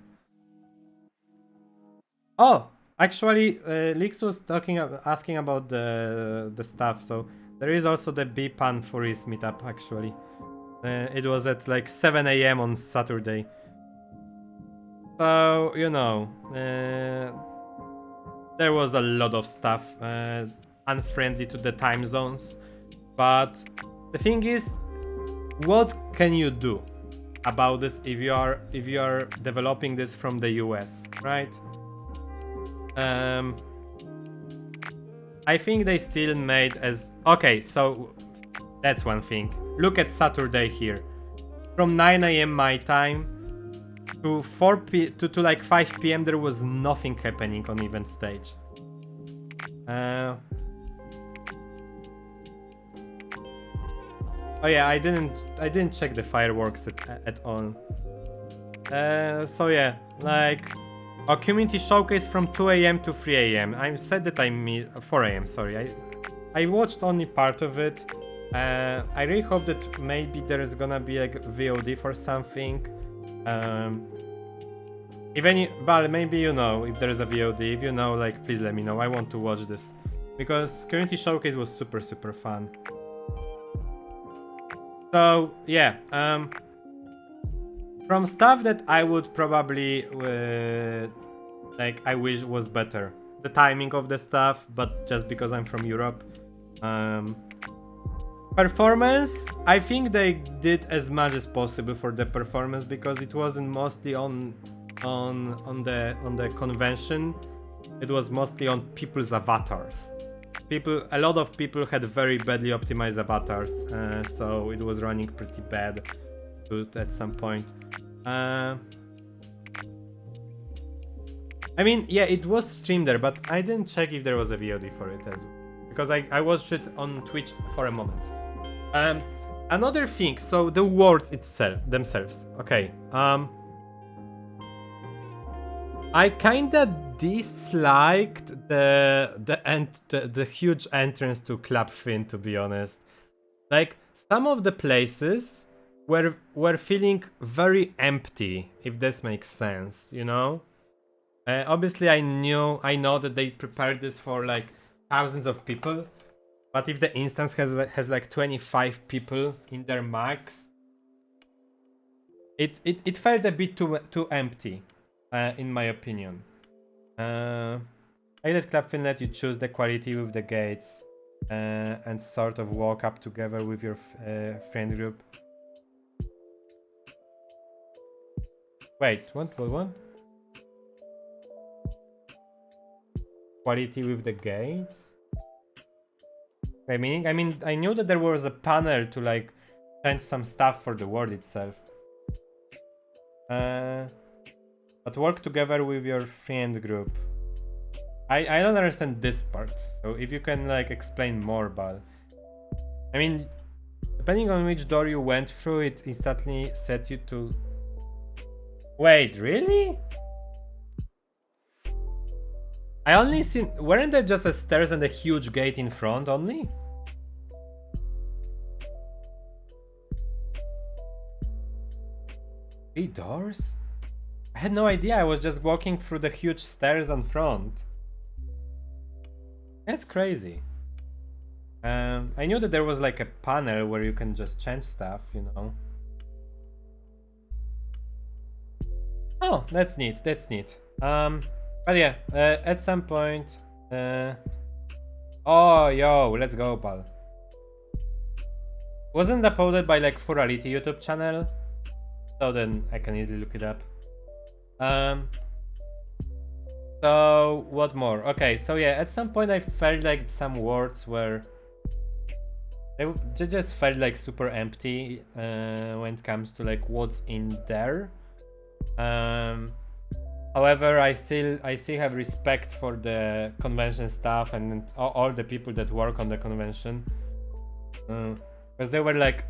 Oh, actually, Lix was asking about the stuff. So there is also the B-Pan Furies meetup. Actually, it was at like 7 a.m. on Saturday. So, you know, there was a lot of stuff unfriendly to the time zones. But the thing is, what can you do about this if you are developing this from the US, right? I think they still made as okay. So that's one thing. Look at Saturday here, from 9 a.m. my time to to like 5 p.m. there was nothing happening on event stage. Oh yeah, I didn't check the fireworks at all. So yeah, like a community showcase from 2 a.m. to 3 a.m. I'm sad that 4 a.m. Sorry, I watched only part of it. I really hope that maybe there is gonna be like VOD for something. But maybe you know if there is a VOD. If you know, like, please let me know. I want to watch this because community showcase was super fun. So yeah, from stuff that I would probably like I wish was better. The timing of the stuff, but just because I'm from Europe. Performance, I think they did as much as possible for the performance because it wasn't mostly on the convention. It was mostly on people's avatars. A lot of people had very badly optimized avatars, so it was running pretty bad at some point. I mean, yeah, it was streamed there, but I didn't check if there was a VOD for it as well, because I watched it on Twitch for a moment. Another thing, so the words themselves. Okay. I kinda disliked the huge entrance to Club Fin, to be honest. Like, some of the places were feeling very empty, if this makes sense, you know? Obviously I know that they prepared this for like thousands of people, but if the instance has like 25 people in their max, it felt a bit too empty, in my opinion. I let Clubfin let you choose the quality with the gates, and sort of walk up together with your friend group. Wait, what? Quality with the gates? I mean, I knew that there was a panel to like change some stuff for the world itself. But work together with your friend group. I don't understand this part, so if you can like explain more, Bal. I mean, depending on which door you went through, it instantly set you to... Wait, really? I only seen... Weren't there just a stairs and a huge gate in front only? Three doors? I had no idea. I was just walking through the huge stairs on front. That's crazy. I knew that there was like a panel where you can just change stuff, you know. Oh, that's neat. But yeah, at some point... Oh, yo, let's go, pal. Wasn't uploaded by like Furality YouTube channel? So then I can easily look it up. So, what more? Okay, so yeah, at some point I felt like some words were... They just felt like super empty when it comes to like what's in there. However, I still have respect for the convention staff and all the people that work on the convention, because they were like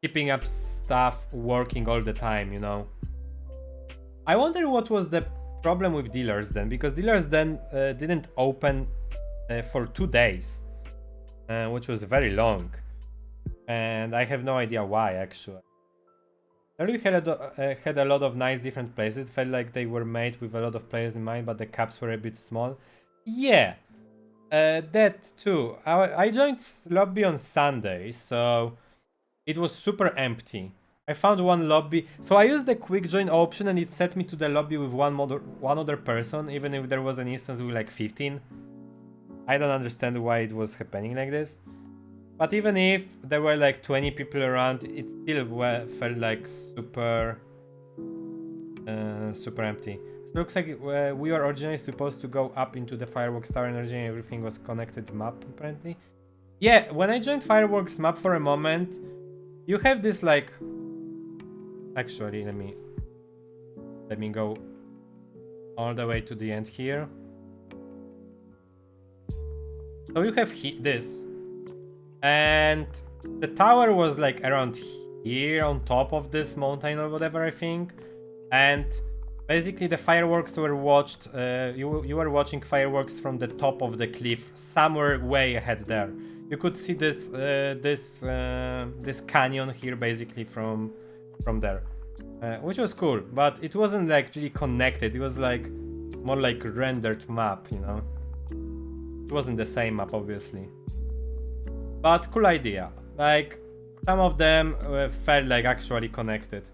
keeping up stuff, working all the time, you know. I wonder what was the problem with dealers then, because dealers then didn't open for 2 days, which was very long, and I have no idea why actually. We had a lot of nice different places. It felt like they were made with a lot of players in mind, but the caps were a bit small. Yeah, that too. I joined lobby on Sunday, so it was super empty. I found one lobby, so I used the quick join option and it set me to the lobby with one other person, even if there was an instance with like 15. I don't understand why it was happening like this. But even if there were like 20 people around, it still felt like super empty. It looks like we were originally supposed to go up into the Fireworks Tower energy and everything was connected map apparently. Yeah, when I joined Fireworks map for a moment, you have this like... Actually, let me go all the way to the end here. So you have this. And the tower was like around here on top of this mountain or whatever, I think. And basically the fireworks were watched, you were watching fireworks from the top of the cliff, somewhere way ahead there. You could see this this canyon here basically from there. which was cool, but it wasn't like really connected. It was like more like rendered map, you know. It wasn't the same map, obviously, but cool idea. Like some of them felt like actually connected.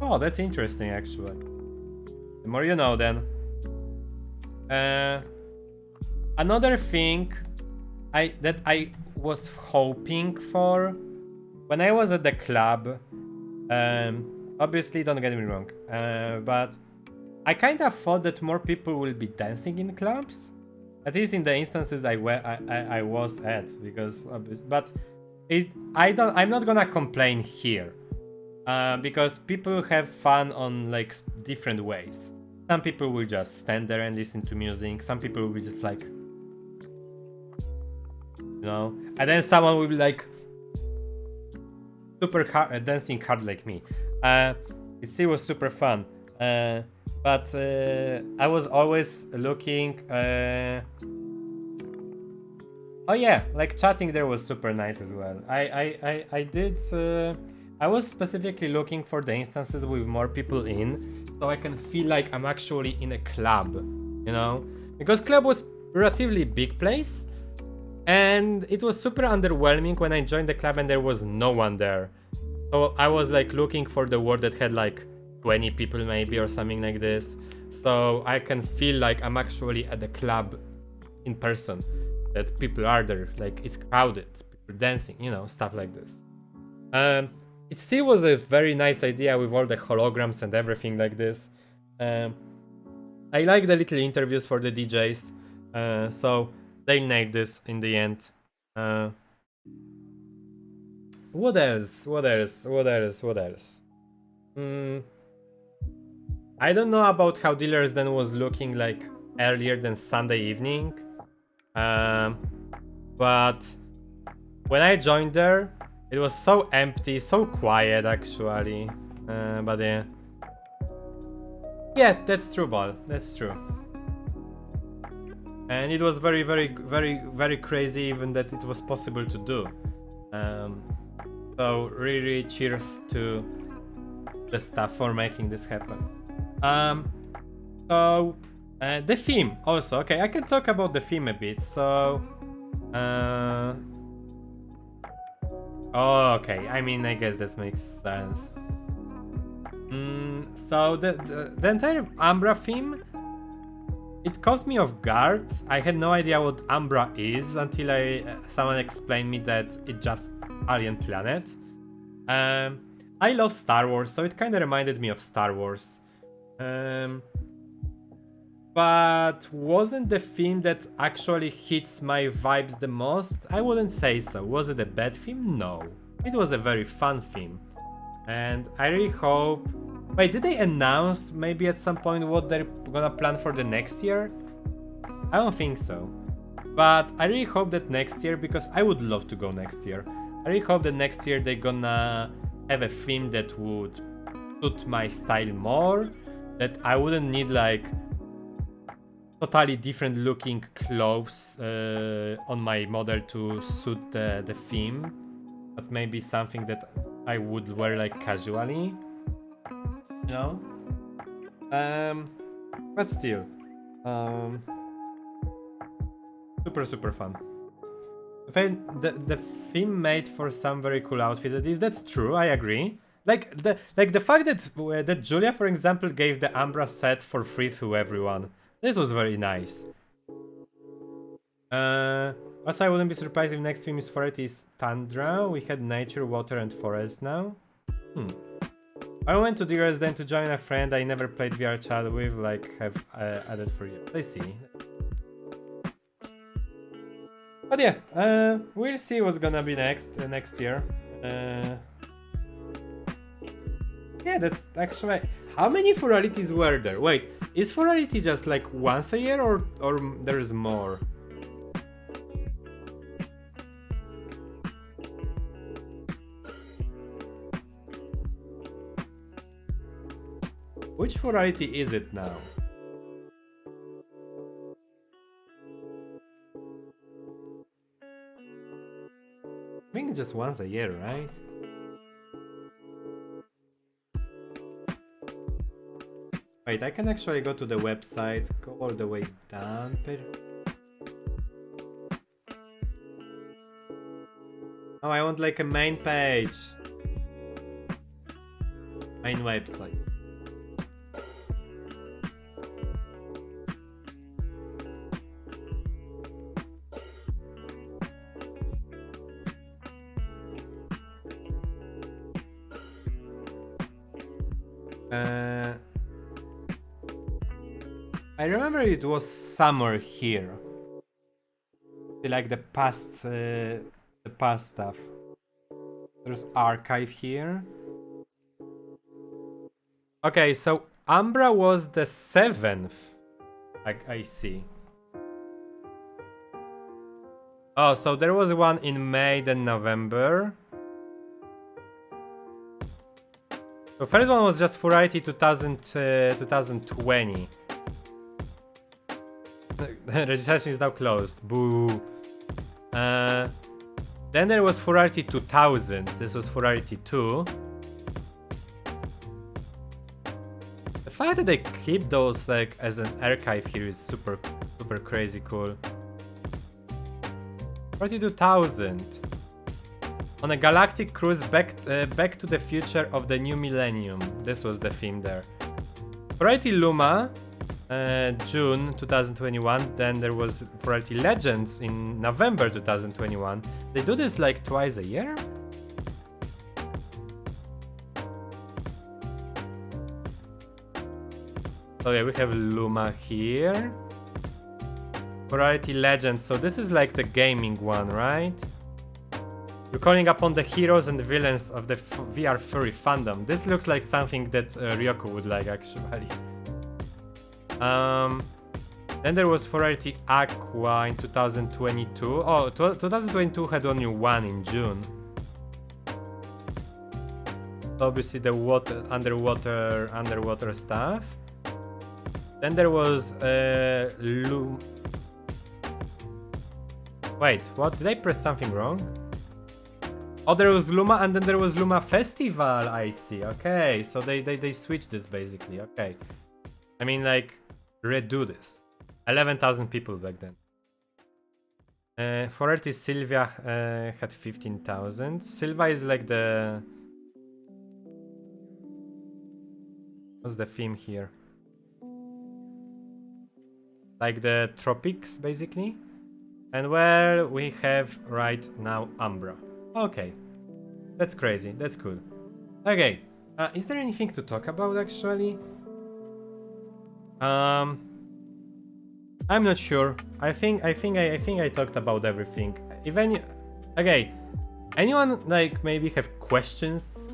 Oh, that's interesting, actually. The more you know, then. Another thing that I was hoping for when I was at the club. Obviously, don't get me wrong, but I kind of thought that more people will be dancing in clubs, at least in the instances I was at, because but I'm not gonna complain here. Because people have fun on like different ways. Some people will just stand there and listen to music. Some people will be just like, you know, and then someone will be like super hard, dancing hard like me. It still was super fun. But I was always looking. Oh yeah, like chatting there was super nice as well. I did. I was specifically looking for the instances with more people in, so I can feel like I'm actually in a club, you know? Because club was relatively big place, and it was super underwhelming when I joined the club and there was no one there. So I was like looking for the word that had like 20 people maybe or something like this. So I can feel like I'm actually at the club in person, that people are there, like it's crowded, people dancing, you know, stuff like this. It still was a very nice idea with all the holograms and everything like this. I like the little interviews for the DJs, so they nailed this in the end. What else? I don't know about how Dealers Den was looking like earlier than Sunday evening, but when I joined there, it was so empty, so quiet actually. But yeah, that's true, Ball. That's true. And it was very, very, very, very crazy even that it was possible to do. So really cheers to the staff for making this happen. So the theme also. Okay, I can talk about the theme a bit. So oh, okay. I mean, I guess that makes sense. So the entire Umbra theme, it caught me off guard. I had no idea what Umbra is until someone explained me that it's just alien planet. I love Star Wars, so it kind of reminded me of Star Wars. But wasn't the theme that actually hits my vibes the most? I wouldn't say so. Was it a bad theme? No. It was a very fun theme. And I really hope... Wait, did they announce maybe at some point what they're gonna plan for the next year? I don't think so. But I really hope that next year, because I would love to go next year. I really hope that next year they're gonna have a theme that would suit my style more. That I wouldn't need like totally different looking clothes on my model to suit the theme, but maybe something that I would wear like casually, you know. But still, super fun. The theme made for some very cool outfits. That's true. I agree. Like the fact that Julia, for example, gave the Umbra set for free to everyone. This was very nice. Also, I wouldn't be surprised if next theme is Furality Tundra. We had nature, water, and forest now. I went to Dealers Den to join a friend I never played VR chat with, like have added for years. I see. But yeah, we'll see what's gonna be next year. Yeah, that's actually... How many Furalities were there? Wait, is Furality just like once a year or there's more? Which Furality is it now? I think it's just once a year, right? Wait, I can actually go to the website, go all the way down. Oh, I want like a main page. Main website. I remember it was somewhere here. Like the past stuff. There's archive here. Okay, so Umbra was the 7th. I see. Oh, so there was one in May, then November. So first one was just Furality 2020. Registration is now closed. Boo. Then there was Furality 2000. This was Furality 2. The fact that they keep those like as an archive here is super crazy cool. Furality 2000. On a galactic cruise back to the future of the new millennium. This was the theme there. Furality Luma. June 2021, then there was Furality Legends in November 2021. They do this like twice a year? So yeah, we have Luma here. Furality Legends, so this is like the gaming one, right? You're calling upon the heroes and villains of the VR furry fandom. This looks like something that Ryoko would like actually. Then there was Furality Aqua in 2022. Oh, 2022 had only one in June. Obviously the underwater stuff. Then there was Wait, what? Did I press something wrong? Oh, there was Luma and then there was Luma Festival, I see. Okay, so they switched this basically, okay. I mean, like, redo this. 11,000 people back then. Furality Sylvia had 15,000. Sylvia is like the... What's the theme here? Like the tropics, basically. And well, we have right now Umbra. Okay. That's crazy. That's cool. Okay. Is there anything to talk about, actually? I'm not sure. I think I talked about everything. If any, okay, anyone like maybe have questions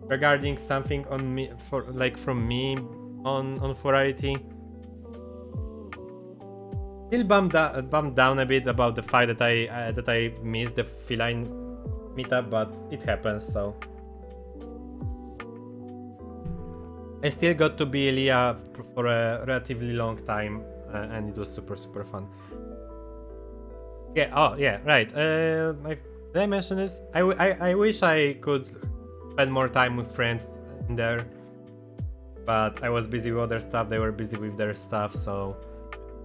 regarding something on me from me on Furality? Still bummed down a bit about the fact that I missed the feline meetup, but it happens, so. I still got to be Elia for a relatively long time, and it was super fun. Yeah, oh yeah, right. Did I mention this? I wish I could spend more time with friends in there, but I was busy with other stuff. They were busy with their stuff, so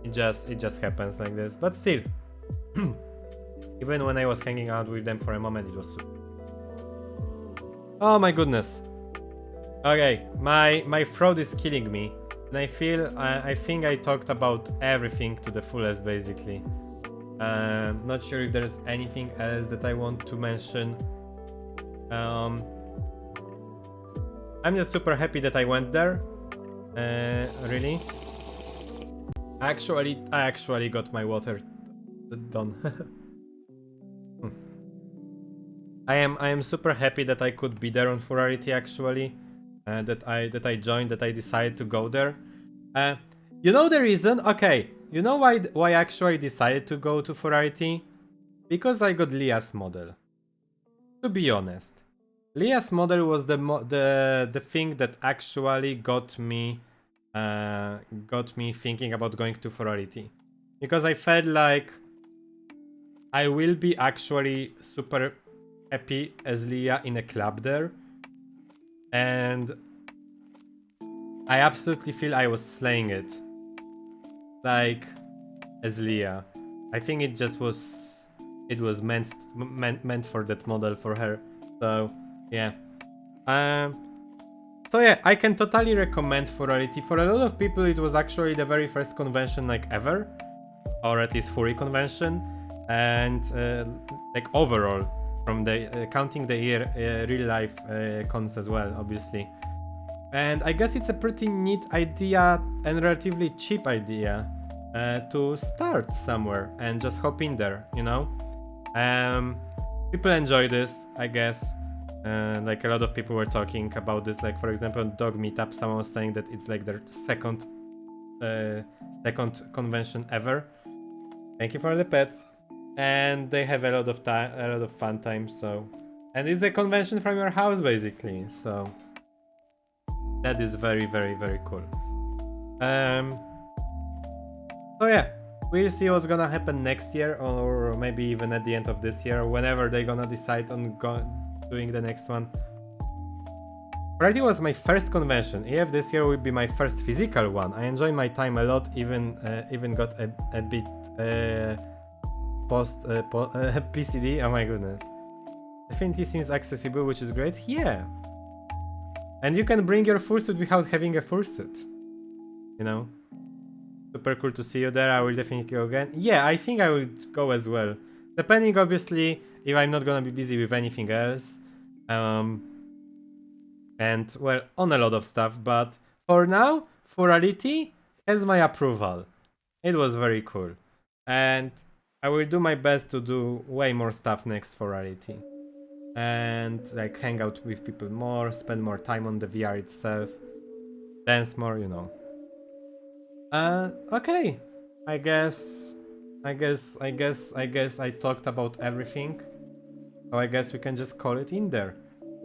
it just happens like this. But still, even when I was hanging out with them for a moment, it was super. Oh my goodness. Okay, my throat is killing me, and I think I talked about everything to the fullest, basically. Not sure if there's anything else that I want to mention. I'm just super happy that I went there. Really. I actually got my water done. I am super happy that I could be there on Furality actually. That I joined, that I decided to go there. You know the reason? Okay, you know why I actually decided to go to Furality? Because I got Leah's model. To be honest, Leah's model was the thing that actually got me thinking about going to Furality. Because I felt like I will be actually super happy as Leah in a club there. And I absolutely feel I was slaying it. Like, as Leah. I think it just was... It was meant for that model for her. So, yeah. So yeah, I can totally recommend Furality. For a lot of people, it was actually the very first convention like ever. Or at least furry convention. And like overall, from the counting the year, real life cons as well, obviously. And I guess it's a pretty neat idea and relatively cheap idea to start somewhere and just hop in there, you know? People enjoy this, I guess. Like a lot of people were talking about this, like for example on Dog Meetup, someone was saying that it's like their second convention ever. Thank you for the pets. And they have a lot of fun times, so... And it's a convention from your house, basically, so... That is very, very, very cool. So yeah, we'll see what's gonna happen next year, or maybe even at the end of this year, whenever they're gonna decide on doing the next one. Furality was my first convention. EF this year will be my first physical one. I enjoyed my time a lot, even got a bit PCD. Oh my goodness. Definitely seems accessible, which is great. Yeah. And you can bring your fursuit without having a fursuit. You know? Super cool to see you there. I will definitely go again. Yeah, I think I would go as well. Depending, obviously, if I'm not gonna be busy with anything else. And, well, on a lot of stuff. But for now, Furality has my approval. It was very cool. And I will do my best to do way more stuff next Furality. And like hang out with people more, spend more time on the VR itself, dance more, you know. Okay. I guess I talked about everything. So I guess we can just call it in there.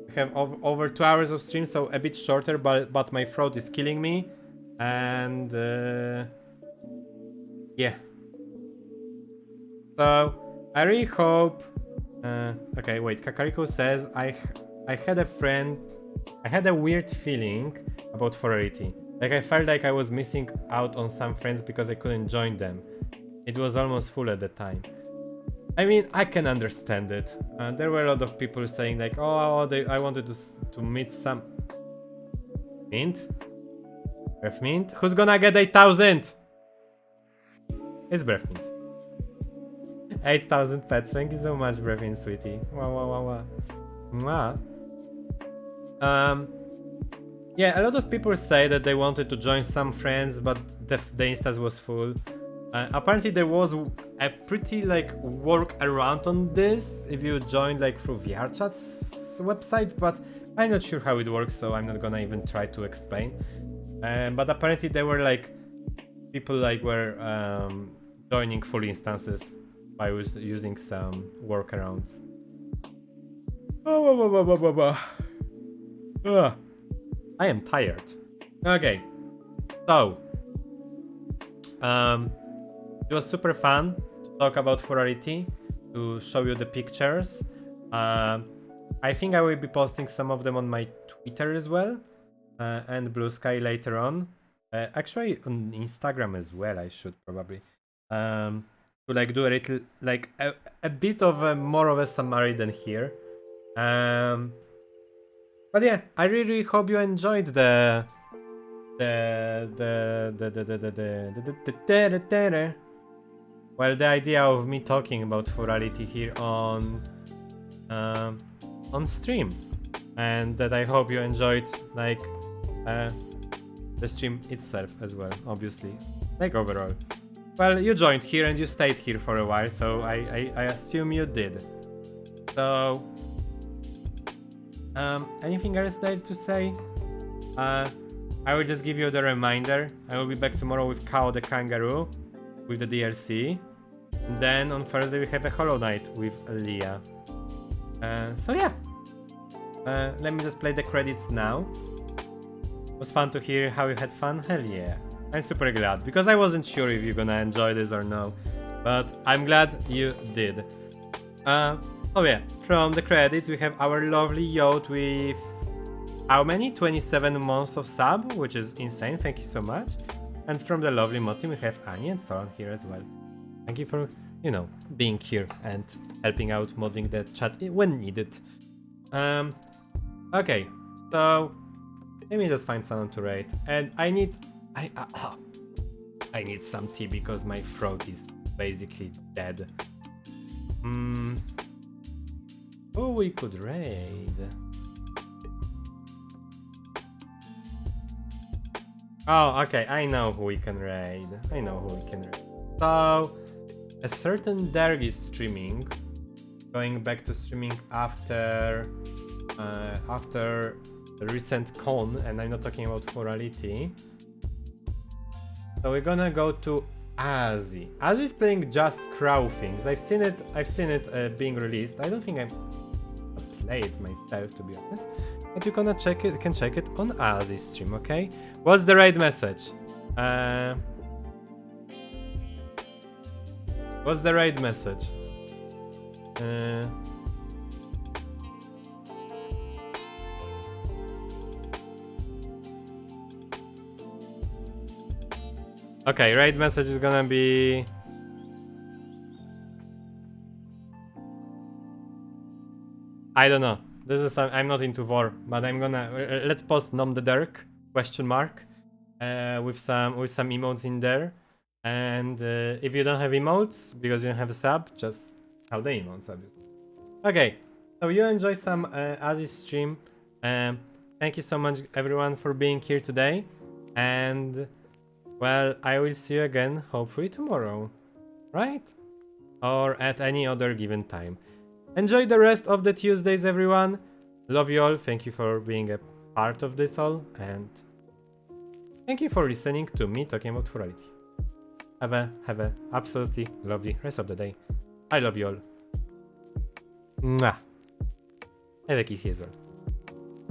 We have over 2 hours of stream, so a bit shorter, but my throat is killing me. And yeah. So I really hope. Okay, wait. Kakariko says I had a weird feeling about Furality. Like I felt like I was missing out on some friends because I couldn't join them. It was almost full at the time. I mean, I can understand it. There were a lot of people saying like, oh, I wanted to meet some... Mint? Breath Mint? Who's gonna get 8,000? It's Breath Mint. 8,000 pets. Thank you so much, Breath Mint, sweetie. Wow. Yeah, a lot of people say that they wanted to join some friends, but the instance was full. Apparently there was a pretty like workaround on this if you join like through VRChat's website, but I'm not sure how it works, so I'm not gonna even try to explain. But apparently there were like people like were joining full instances by using some workarounds. I am tired. Okay, so it was super fun to talk about Furality, to show you the pictures. I think I will be posting some of them on my Twitter as well, and Blue Sky later on. Actually on Instagram as well, I should probably. To like do a little, like a bit of a more of a summary than here. But yeah, I really hope you enjoyed the idea of me talking about Furality here on stream, and that I hope you enjoyed like the stream itself as well, obviously, like overall. Well, you joined here and you stayed here for a while, so I assume you did. So anything else that to say? I will just give you the reminder. I will be back tomorrow with Kao the Kangaroo, with the DLC. And then on Thursday we have a Hollow Knight with Leah. So yeah. Let me just play the credits now. It was fun to hear how you had fun. Hell yeah. I'm super glad, because I wasn't sure if you're gonna enjoy this or no. But I'm glad you did. So yeah, from the credits we have our lovely yacht with how many? 27 months of sub, which is insane. Thank you so much. And from the lovely mod team, we have Annie and so on here as well. Thank you for, you know, being here and helping out modding the chat when needed. Okay, so let me just find someone to raid. And I need some tea because my throat is basically dead. Oh, we could raid. Oh, okay, I know who we can raid. So, a certain Derg is streaming. Going back to streaming after the recent con, and I'm not talking about Furality. So we're gonna go to Azzy. Azzy is playing Just Crow Things. I've seen it being released. I don't think I've played it myself, to be honest. But you can check it on Azzy's stream, okay? What's the raid message? What's the raid message? Okay, raid message is gonna be... I don't know. This is I'm not into war, but I'm gonna let's post Nom the Dirk ? With some emotes in there. And if you don't have emotes because you don't have a sub, just have the emotes, obviously. Okay, so you enjoy some Azzy stream. Thank you so much, everyone, for being here today. And well, I will see you again, hopefully tomorrow, right? Or at any other given time. Enjoy the rest of the Tuesdays, everyone. Love you all. Thank you for being a part of this all. And thank you for listening to me talking about Furality. Have a absolutely lovely rest of the day. I love you all. Mwah. Have a kissy as well.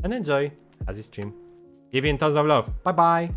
And enjoy as you stream. Give in tons of love. Bye bye.